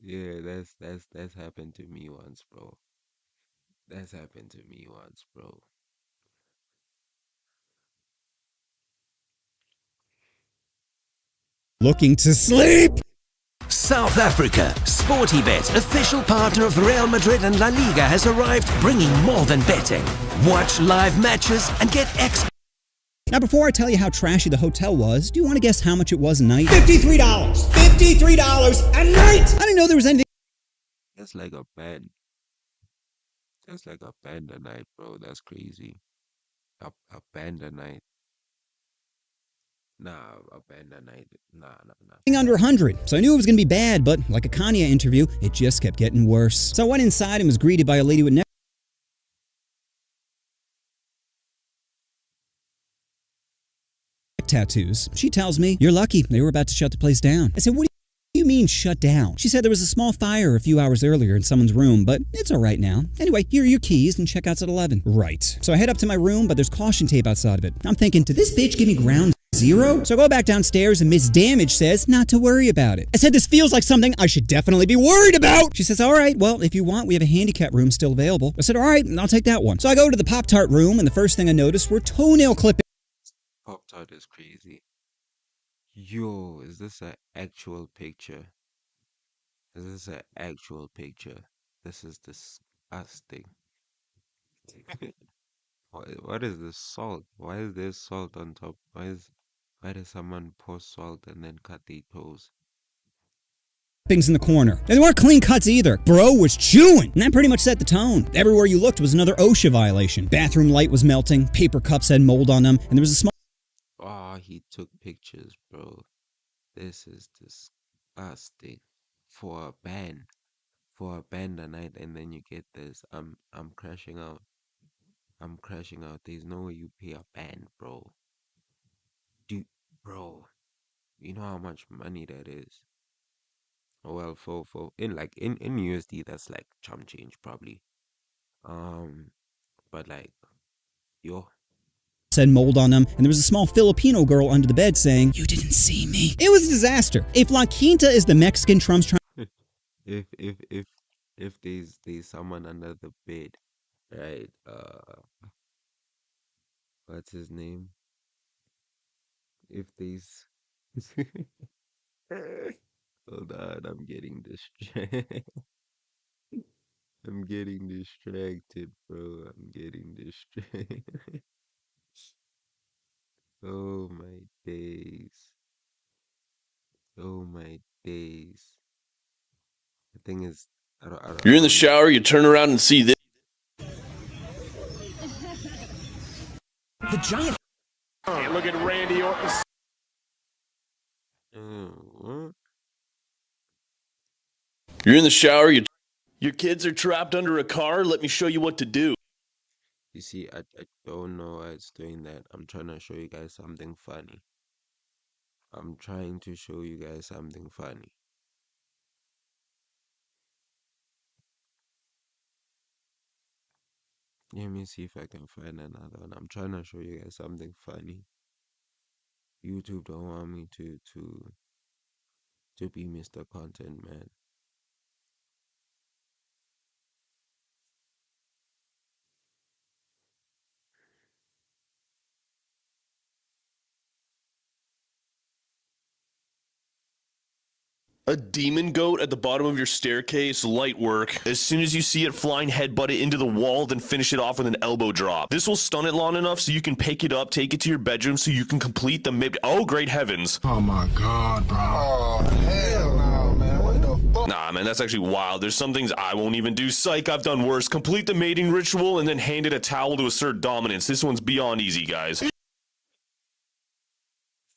Yeah, that's happened to me once, bro. That's happened to me once, bro. looking to sleep. South Africa, Sportybet, official partner of Real Madrid and La Liga, has arrived, bringing more than betting. Watch live matches and get Now, before I tell you how trashy the hotel was, do you want to guess how much it was a night? $53. $53 a night! I didn't know there was anything. That's like a band. That's like a band a night, bro. That's crazy. A band a night. Nah, a band a night. Nah. Under 100, so I knew it was going to be bad, but like a Kanye interview, it just kept getting worse. So I went inside and was greeted by a lady with neck tattoos. She tells me, you're lucky, they were about to shut the place down. I said, what do you mean shut down? She said there was a small fire a few hours earlier in someone's room, but it's all right now. Anyway, here are your keys and checkout's at 11. Right. So I head up to my room, but there's caution tape outside of it. I'm thinking, did this bitch give me ground zero? So I go back downstairs and Miss Damage says not to worry about it. I said, this feels like something I should definitely be worried about. She says, all right, well, if you want, we have a handicap room still available. I said, all right, I'll take that one. So I go to the Pop-Tart room, and the first thing I noticed were toenail clippings. Pop-Tart is crazy. Yo, is this an actual picture? Is this an actual picture? This is disgusting. What is this salt? Why is there salt on top? Why does someone pour salt and then cut their toes? things in the corner. And they weren't clean cuts either. Bro was chewing. And that pretty much set the tone. Everywhere you looked was another OSHA violation. Bathroom light was melting, paper cups had mold on them, and there was a small... Oh, he took pictures, bro. This is disgusting. For a band a night, and then you get this. I'm crashing out. I'm crashing out. There's no way you pay a band, bro. Dude, bro, you know how much money that is. Well, for in USD, that's like chump change probably. But like, yo. Said mold on them, and there was a small Filipino girl under the bed saying, "You didn't see me." It was a disaster. If La Quinta is the Mexican Trump's trying... If there's someone under the bed, right? What's his name? If there's hold on, I'm getting distracted. I'm getting distracted, bro. I'm getting distracted. Oh my days. Oh my days. The thing is, I don't You're in the shower, you turn around and see this. The giant... Hey, look at Randy Orton. What? You're in the shower, your kids are trapped under a car. Let me show you what to do. You see, I don't know why it's doing that. I'm trying to show you guys something funny. I'm trying to show you guys something funny. Let me see if I can find another one. I'm trying to show you guys something funny. YouTube don't want me to be Mr. Content Man. A demon goat at the bottom of your staircase, light work. As soon as you see it flying, headbutt it into the wall, then finish it off with an elbow drop. This will stun it long enough so you can pick it up, take it to your bedroom so you can complete the mid. Oh, great heavens. Oh my god, bro. Oh, hell no, man. What the fuck? Nah, man, that's actually wild. There's some things I won't even do. Psych, I've done worse. Complete the mating ritual and then hand it a towel to assert dominance. This one's beyond easy, guys.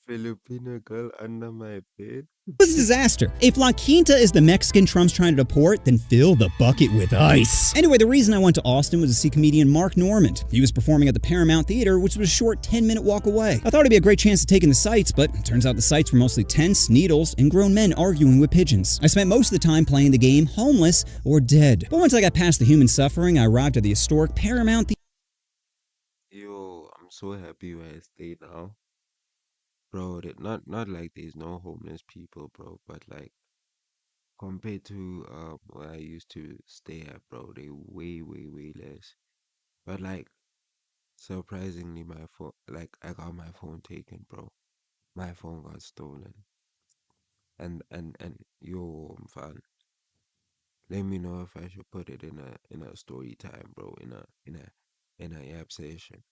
Filipino girl under my bed. It was a disaster. If La Quinta is the Mexican Trump's trying to deport, then fill the bucket with ice. Anyway, the reason I went to Austin was to see comedian Mark Normand. He was performing at the Paramount Theater, which was a short 10-minute walk away. I thought it'd be a great chance to take in the sights, but it turns out the sights were mostly tents, needles, and grown men arguing with pigeons. I spent most of the time playing the game homeless or dead. But once I got past the human suffering, I arrived at the historic Paramount Theater. Yo, I'm so happy where I stay now. Bro, not like there's no homeless people, bro, but like compared to where I used to stay at, bro, they way less. But like surprisingly, my phone, like I got my phone taken, bro. My phone got stolen. And yo, I'm fine. Let me know if I should put it in a story time, bro, in a app session.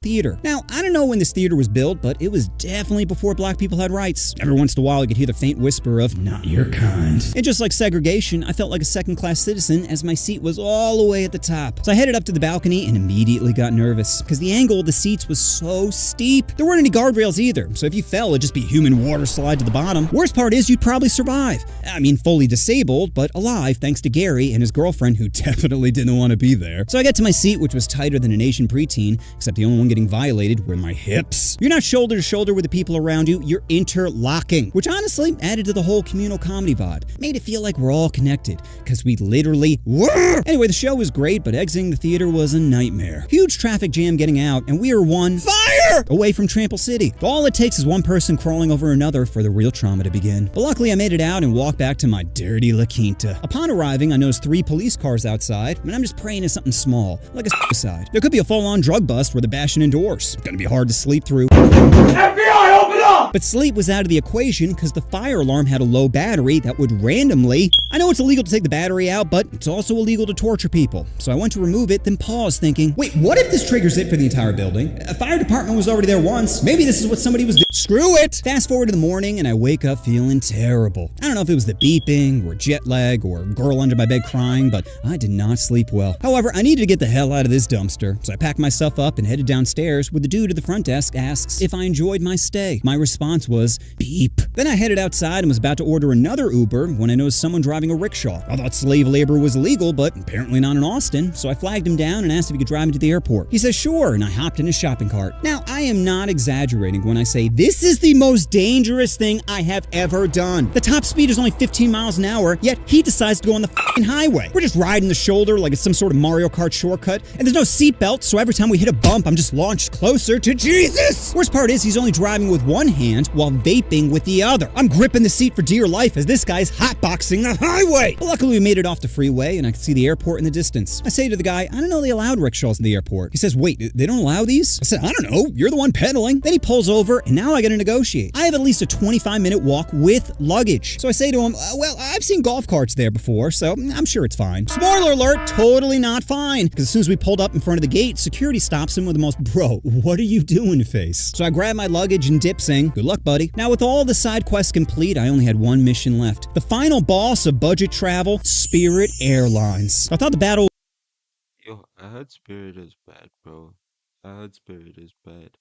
Theater. Now, I don't know when this theater was built, but it was definitely before black people had rights. Every once in a while, you could hear the faint whisper of, "Not your kind." And just like segregation, I felt like a second-class citizen as my seat was all the way at the top. So I headed up to the balcony and immediately got nervous, because the angle of the seats was so steep. There weren't any guardrails either, so if you fell, it'd just be human water slide to the bottom. Worst part is you'd probably survive. I mean, fully disabled, but alive thanks to Gary and his girlfriend who definitely didn't want to be there. So I got to my seat, which was tighter than an Asian preteen, except the only one getting violated were my hips. You're not shoulder to shoulder with the people around you, you're interlocking, which honestly added to the whole communal comedy vibe. Made it feel like we're all connected, because we literally were. Anyway, the show was great, but exiting the theater was a nightmare. Huge traffic jam getting out, and we are one fire away from Trample City. All it takes is one person crawling over another for the real trauma to begin. But luckily I made it out and walked back to my dirty La Quinta. Upon arriving, I noticed 3 police cars outside, and I'm just praying it's something small, like a suicide. There could be a full-on drug bust where they're bashing in doors. It's gonna be hard to sleep through. FBI! open up! But sleep was out of the equation because the fire alarm had a low battery that would randomly... I know it's illegal to take the battery out, but it's also illegal to torture people. So I went to remove it, then paused thinking, wait, what if this triggers it for the entire building? A fire department was already there once. Maybe this is what somebody was doing. Screw it! Fast forward to the morning and I wake up feeling terrible. I don't know if it was the beeping or jet lag or girl under my bed crying, but I did not sleep well. However, I needed to get the hell out of this dumpster. So I packed myself up and headed downstairs where the dude at the front desk asks if I enjoyed my stay. My response was, beep. Then I headed outside and was about to order another Uber when I noticed someone driving a rickshaw. I thought slave labor was illegal, but apparently not in Austin, so I flagged him down and asked if he could drive me to the airport. He says sure, and I hopped in his shopping cart. Now, I am not exaggerating when I say this is the most dangerous thing I have ever done. The top speed is only 15 miles an hour, yet he decides to go on the f***ing highway. We're just riding the shoulder like it's some sort of Mario Kart shortcut, and there's no seatbelt, so every time we hit a bump, I'm just launched closer to Jesus! Worst part is he's only driving with one hand while vaping with the other. I'm gripping the seat for dear life as this guy's hotboxing the highway. But luckily we made it off the freeway and I could see the airport in the distance. I say to the guy, I don't know they allowed rickshaws in the airport. He says, wait, they don't allow these? I said, I don't know, you're the one pedaling. Then he pulls over and now I gotta negotiate. I have at least a 25-minute walk with luggage. So I say to him, well, I've seen golf carts there before, so I'm sure it's fine. Spoiler alert, totally not fine. Because as soon as we pulled up in front of the gate, security stops him with the most, bro, what are you doing face? So I grab my luggage and dip, saying, good luck, buddy. Now with all the side quests complete, I only had one mission left. The final boss of budget travel, Spirit Airlines. I thought the battle... Yo, I heard Spirit is bad, bro. I heard Spirit is bad.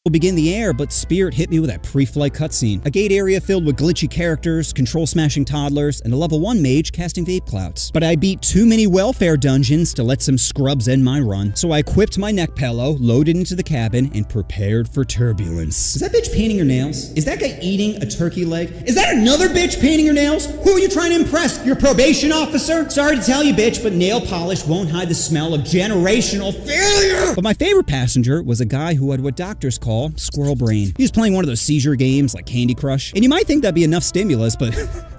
will begin the air, but Spirit hit me with that pre-flight cutscene. A gate area filled with glitchy characters, control-smashing toddlers, and a level 1 mage casting vape clouds. But I beat too many welfare dungeons to let some scrubs end my run, so I equipped my neck pillow, loaded into the cabin, and prepared for turbulence. Is that bitch painting her nails? Is that guy eating a turkey leg? Is that another bitch painting her nails? Who are you trying to impress? Your probation officer? Sorry to tell you, bitch, but nail polish won't hide the smell of generational failure! But my favorite passenger was a guy who had what doctors call squirrel brain. He was playing one of those seizure games like Candy Crush, and you might think that'd be enough stimulus, but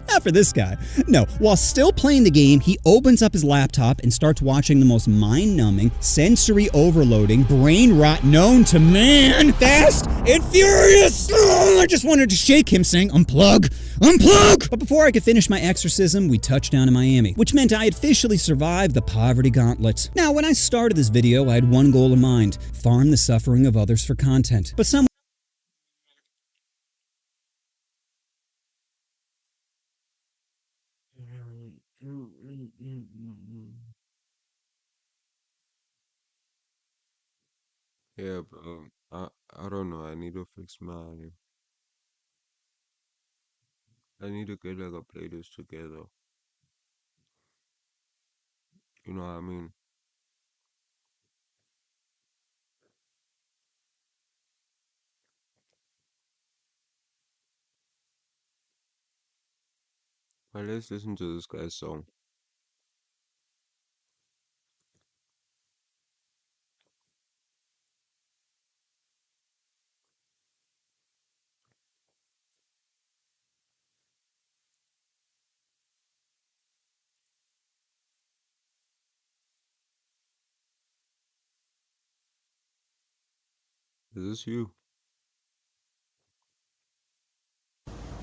not for this guy. No, while still playing the game, he opens up his laptop and starts watching the most mind-numbing, sensory overloading brain rot known to man. Fast and Furious! I just wanted to shake him saying, unplug, unplug! But before I could finish my exorcism, we touched down in Miami, which meant I had officially survived the poverty gauntlet. Now, when I started this video, I had one goal in mind: farm the suffering of others for content. But some Yeah, bro. I don't know. I need to fix my. I need to get like a playlist together. You know what I mean? But let's listen to this guy's song. Is this you?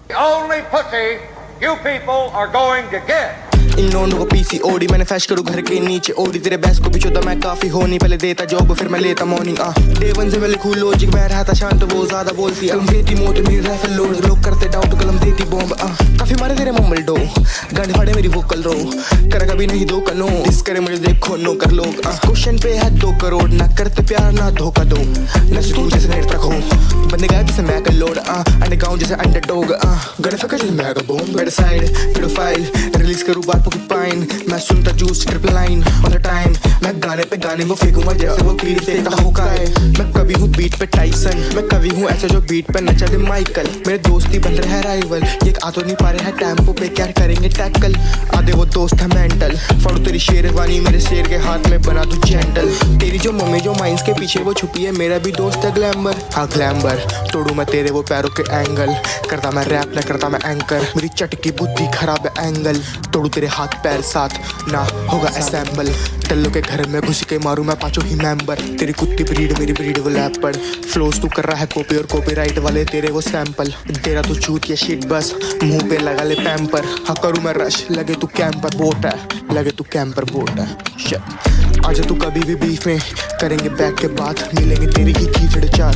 The only pussy you people are going to get. इन लोगों को PC OD मैंने फैश करूँ घर के नीचे OD तेरे बैस को बिछोदा मैं काफी होनी पहले देता जॉब फिर मैं लेता मॉर्निंग डे वन से पहले कूल लॉजिक मैं रहा था शांत वो ज्यादा बोलती कलम देती मोट मेरी राइफल लोड लोग करते डाउट कलम देती बॉम्ब काफी मारे तेरे मम्बल डो गाने फाड़े मेरी वोकल रो कर कभी नहीं दो कनो इस करे मुझे देखो नो कर लोग क्वेश्चन पे है 2 करोड़ ना करते प्यार ना धोखा दो न तू जैसे नेट रखो बंदे गाय जैसे मैं कर लोड अंडे गाँव जैसे अंडरडॉग गने फकर जैसे मैं का bomb bed side paedophile release करूँ बात पोकेपाइन मैं सुनता juice triple line on the time मैं गाने पे गाने वो फेंकूंगा जैसे वो कीड़ी फेंकता होगा मैं कभी हूँ बीट पे टाइसन मैं कभी हूँ ऐसा जो बीट पे नचा दे माइकल मेरे दोस्ती बन रहे हैं राइवल ये आ तो नहीं पा रहे हैं टेम्पो पे क्या करेंगे टैकल आधे वो दोस्त है मेंटल फड़ो तेरी शेरवानी मेरे शेर के हाथ में बना दूं जेंटल तेरी जो मम्मी जो माइंस के पीछे वो छुपी है मेरा भी दोस्त है ग्लैमर हाँ ग्लैमर तोड़ू मैं तेरे वो पैरों के एंगल करता मैं रैप न करता मैं एंकर मेरी चटकी बुद्धि खराब है एंगल तोड़ू तेरे हाथ पैर साथ ना होगा असेंबल टल्लो के घर में घुस के मारूं मैं पांचों ही मेंबर तेरी कुत्ती ब्रीड मेरी ब्रीड वो लैपर्ड फ्लोस तू कर रहा है कॉपी और कॉपीराइट वाले तेरे वो सैंपल तेरा तो चूत या शिट बस मुंह पे लगा ले पैम्पर हाँ करूं मैं रश लगे तू कैंपर बोट है लगे तू कैंपर बोट है शिट आजा तू कभी भी बीफ में करेंगे बैक के बाद मिलेंगे तेरी ही कीचड़ चार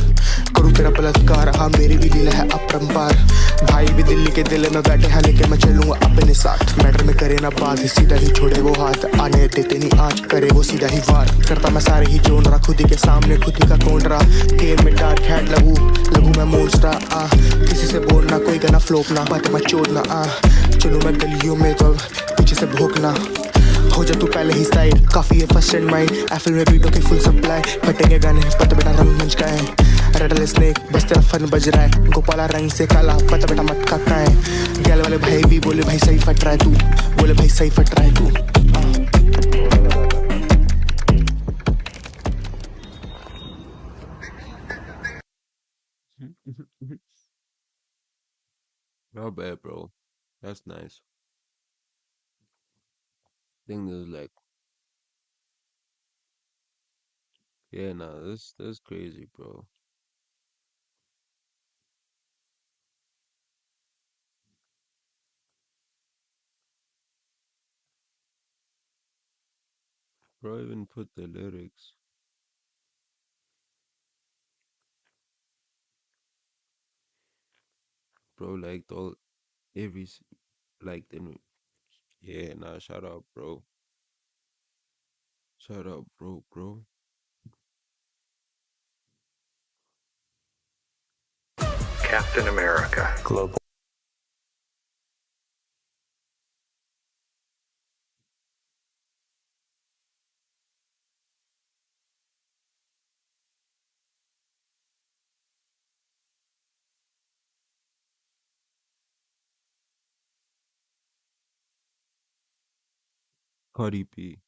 करूँ तेरा बलात्कार हाँ मेरी भी लीला है अपरंपार भाई भी दिल्ली के दिल में बैठे हैं लेकिन मैं चलूंगा अपने साथ मैटर में करे ना बात सीधा ही छोड़े वो हाथ आने देते नहीं आज करे वो सीधा ही वार करता मैं सारे ही जोन रहा खुद ही के सामने खुद ही का कौन रहा गेम में डार्क हैट लगू मैं मोन्स्टर किसी से बोलना कोई गाना फ्लोप ना बातें मत छोड़ना चलूँ मैं गलियों में तो पीछे से भोंकना हो जा तू पहले ही साइड काफी है फर्स्ट एंड माइंड एफएल में बीटों की फुल सप्लाई फटेंगे गाने पता बेटा रंग मंच का है रेडल स्नेक बस तेरा फन बज रहा है गोपाला रंग से काला पता बेटा मटका का है गैल वाले भाई भी बोले भाई सही फट रहा है तू बोले भाई सही फट रहा है तू Not bad, bro. That's nice. I think there's like, yeah, nah, this crazy, bro. Bro even put the lyrics. Bro, like all every like then yeah, nah, shut up, bro. Shut up, bro. Captain America. Global. Cardi B.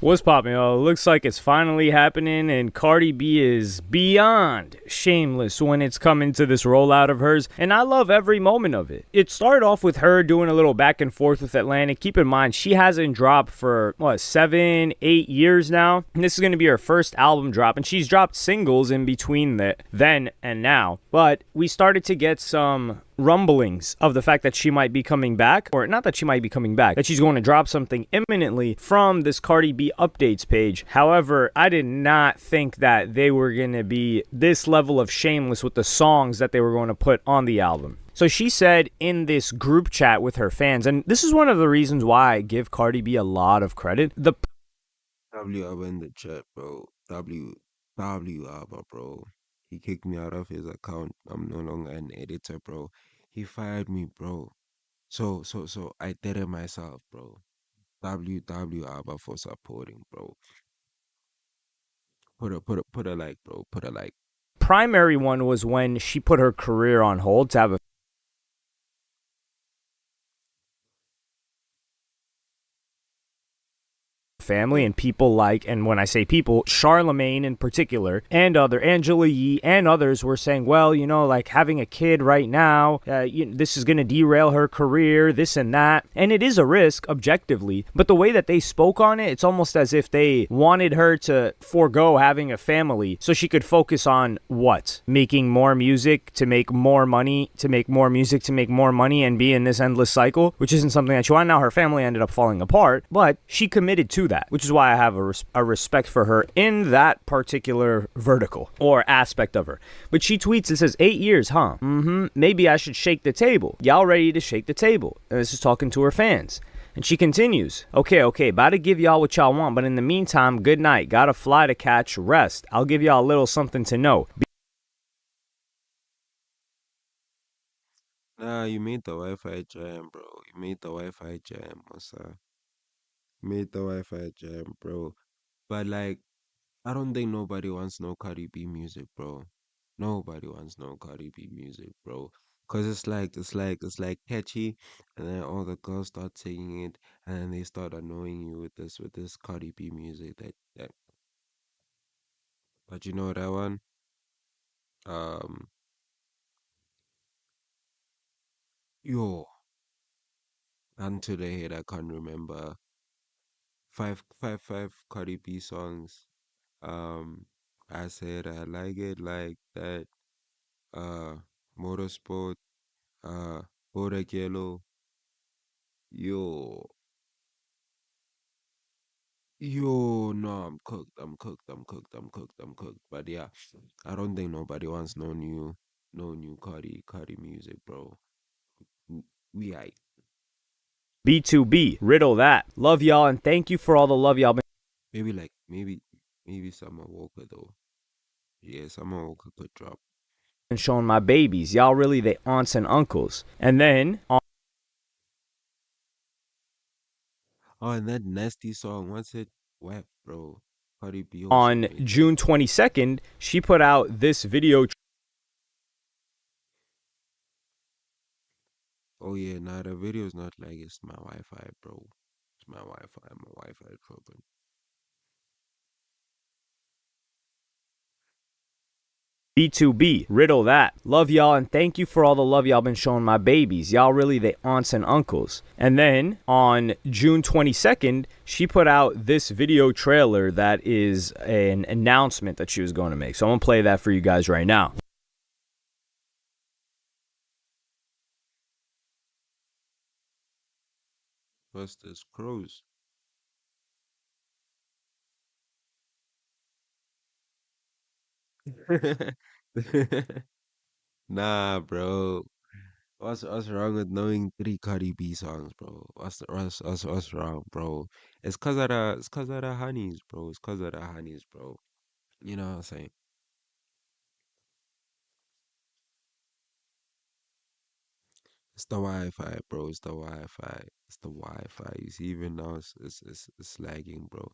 What's poppin', y'all? Looks like it's finally happening, and Cardi B is beyond shameless when it's coming to this rollout of hers, and I love every moment of it. It started off with her doing a little back and forth with Atlantic. Keep in mind, she hasn't dropped for, 7, 8 years now, and this is going to be her first album drop, and she's dropped singles in between then and now, but we started to get some rumblings of the fact that she might be coming back, or not that she might be coming back, that she's going to drop something imminently from this Cardi B updates page. However, I did not think that they were going to be this level of shameless with the songs that they were going to put on the album. So she said in this group chat with her fans, and this is one of the reasons why I give Cardi B a lot of credit. W Abba in the chat, bro. W Abba, bro. He kicked me out of his account. I'm no longer an editor, bro. He fired me, bro. So I did it myself, bro. W Abba for supporting, bro. Put a like, bro. Put a like. Primary one was when she put her career on hold to have a family, and people like, and when I say people, Charlemagne in particular, and Angela Yee and others were saying, well, like having a kid right now, this is going to derail her career, this and that. And it is a risk, objectively, but the way that they spoke on it, it's almost as if they wanted her to forego having a family so she could focus on what? Making more music to make more money, to make more music to make more money, and be in this endless cycle, which isn't something that she wanted. Now her family ended up falling apart, but she committed to that, which is why I have a respect for her in that particular vertical or aspect of her. But she tweets, it says, 8 years, huh? Maybe I should shake the table. Y'all ready to shake the table? And this is talking to her fans. And she continues, okay, about to give y'all what y'all want, but in the meantime, good night. Gotta fly to catch rest. I'll give y'all a little something to know. Nah, you made the Wi-Fi jam, bro. You made the Wi-Fi jam, Masa. You made the Wi-Fi jam, bro. But like, I don't think nobody wants no Cardi B music, bro. Nobody wants no Cardi B music, bro. Cause it's like catchy, and then all the girls start singing it, and then they start annoying you with this Cardi B music that But you know that one? Um, yo, until the head, I can't remember. Five Cardi B songs. I said I like it like that. Uh, Motorsport. Bodak Yellow. Yo, no, I'm cooked. I'm cooked. I'm cooked. I'm cooked. I'm cooked. But yeah, I don't think nobody wants no new Cardi music, bro. We aight. B2B, riddle that. Love y'all and thank you for all the love y'all been Maybe Summer Walker though. Yeah, Summer Walker could drop. showing my babies. Y'all really the aunts and uncles. And then Oh, and that nasty song, what's it? Wet, bro. Cardi B also on made that. June 22nd, she put out this video. Oh yeah, nah, the video's not like it's my Wi-Fi, bro. It's my Wi-Fi. My Wi-Fi trouble. B2B, riddle that. Love y'all and thank you for all the love y'all been showing my babies. Y'all really the aunts and uncles. And then on June 22nd, she put out this video trailer that is an announcement that she was going to make. So I'm going to play that for you guys right now. What's this? Crows. Nah, bro. What's wrong with knowing 3 Cardi B songs, bro? What's wrong, bro? It's cause of the honeys, bro. It's cause of the honeys, bro. You know what I'm saying? It's the Wi-Fi, bro. It's the Wi-Fi. It's the Wi-Fi. You see, even now it's lagging, bro.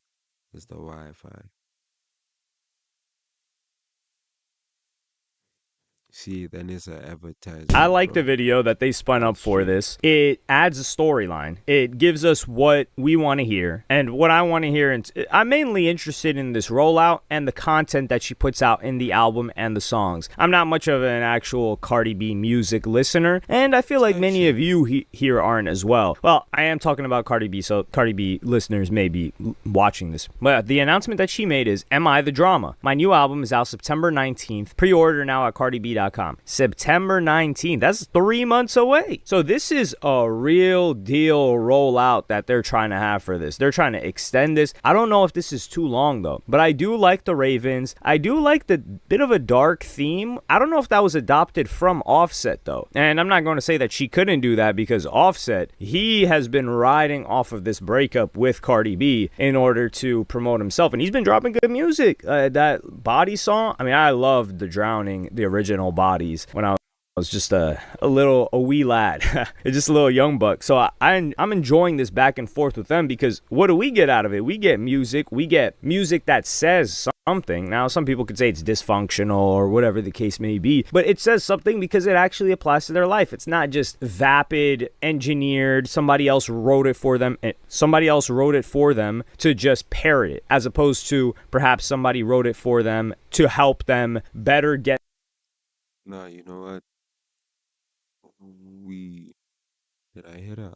It's the Wi-Fi. See, then it's an advertisement, I like the bro. video that they spun up for this. It adds a storyline. It gives us what we want to hear and what I want to hear. And I'm mainly interested in this rollout and the content that she puts out in the album and the songs. I'm not much of an actual Cardi B music listener, and I feel like many of you here aren't as well. Well, I am talking about Cardi B, so Cardi B listeners may be watching this. But the announcement that she made is, Am I the Drama? My new album is out September 19th. Pre-order now at CardiB.com. September 19th. That's 3 months away. So this is a real deal rollout that they're trying to have for this. They're trying to extend this. I don't know if this is too long though, but I do like the Ravens. I do like the bit of a dark theme. I don't know if that was adopted from Offset though. And I'm not going to say that she couldn't do that because Offset, he has been riding off of this breakup with Cardi B in order to promote himself. And he's been dropping good music. That Body song, I mean, I loved The Drowning, the original Bodies, when I was just a wee lad, just a little young buck. So I'm enjoying this back and forth with them because what do we get out of it? We get music that says something. Now, some people could say it's dysfunctional or whatever the case may be, but it says something because it actually applies to their life. It's not just vapid, engineered, somebody else wrote it for them to just parrot it, as opposed to perhaps somebody wrote it for them to help them better get. Nah, you know what? Did I hit a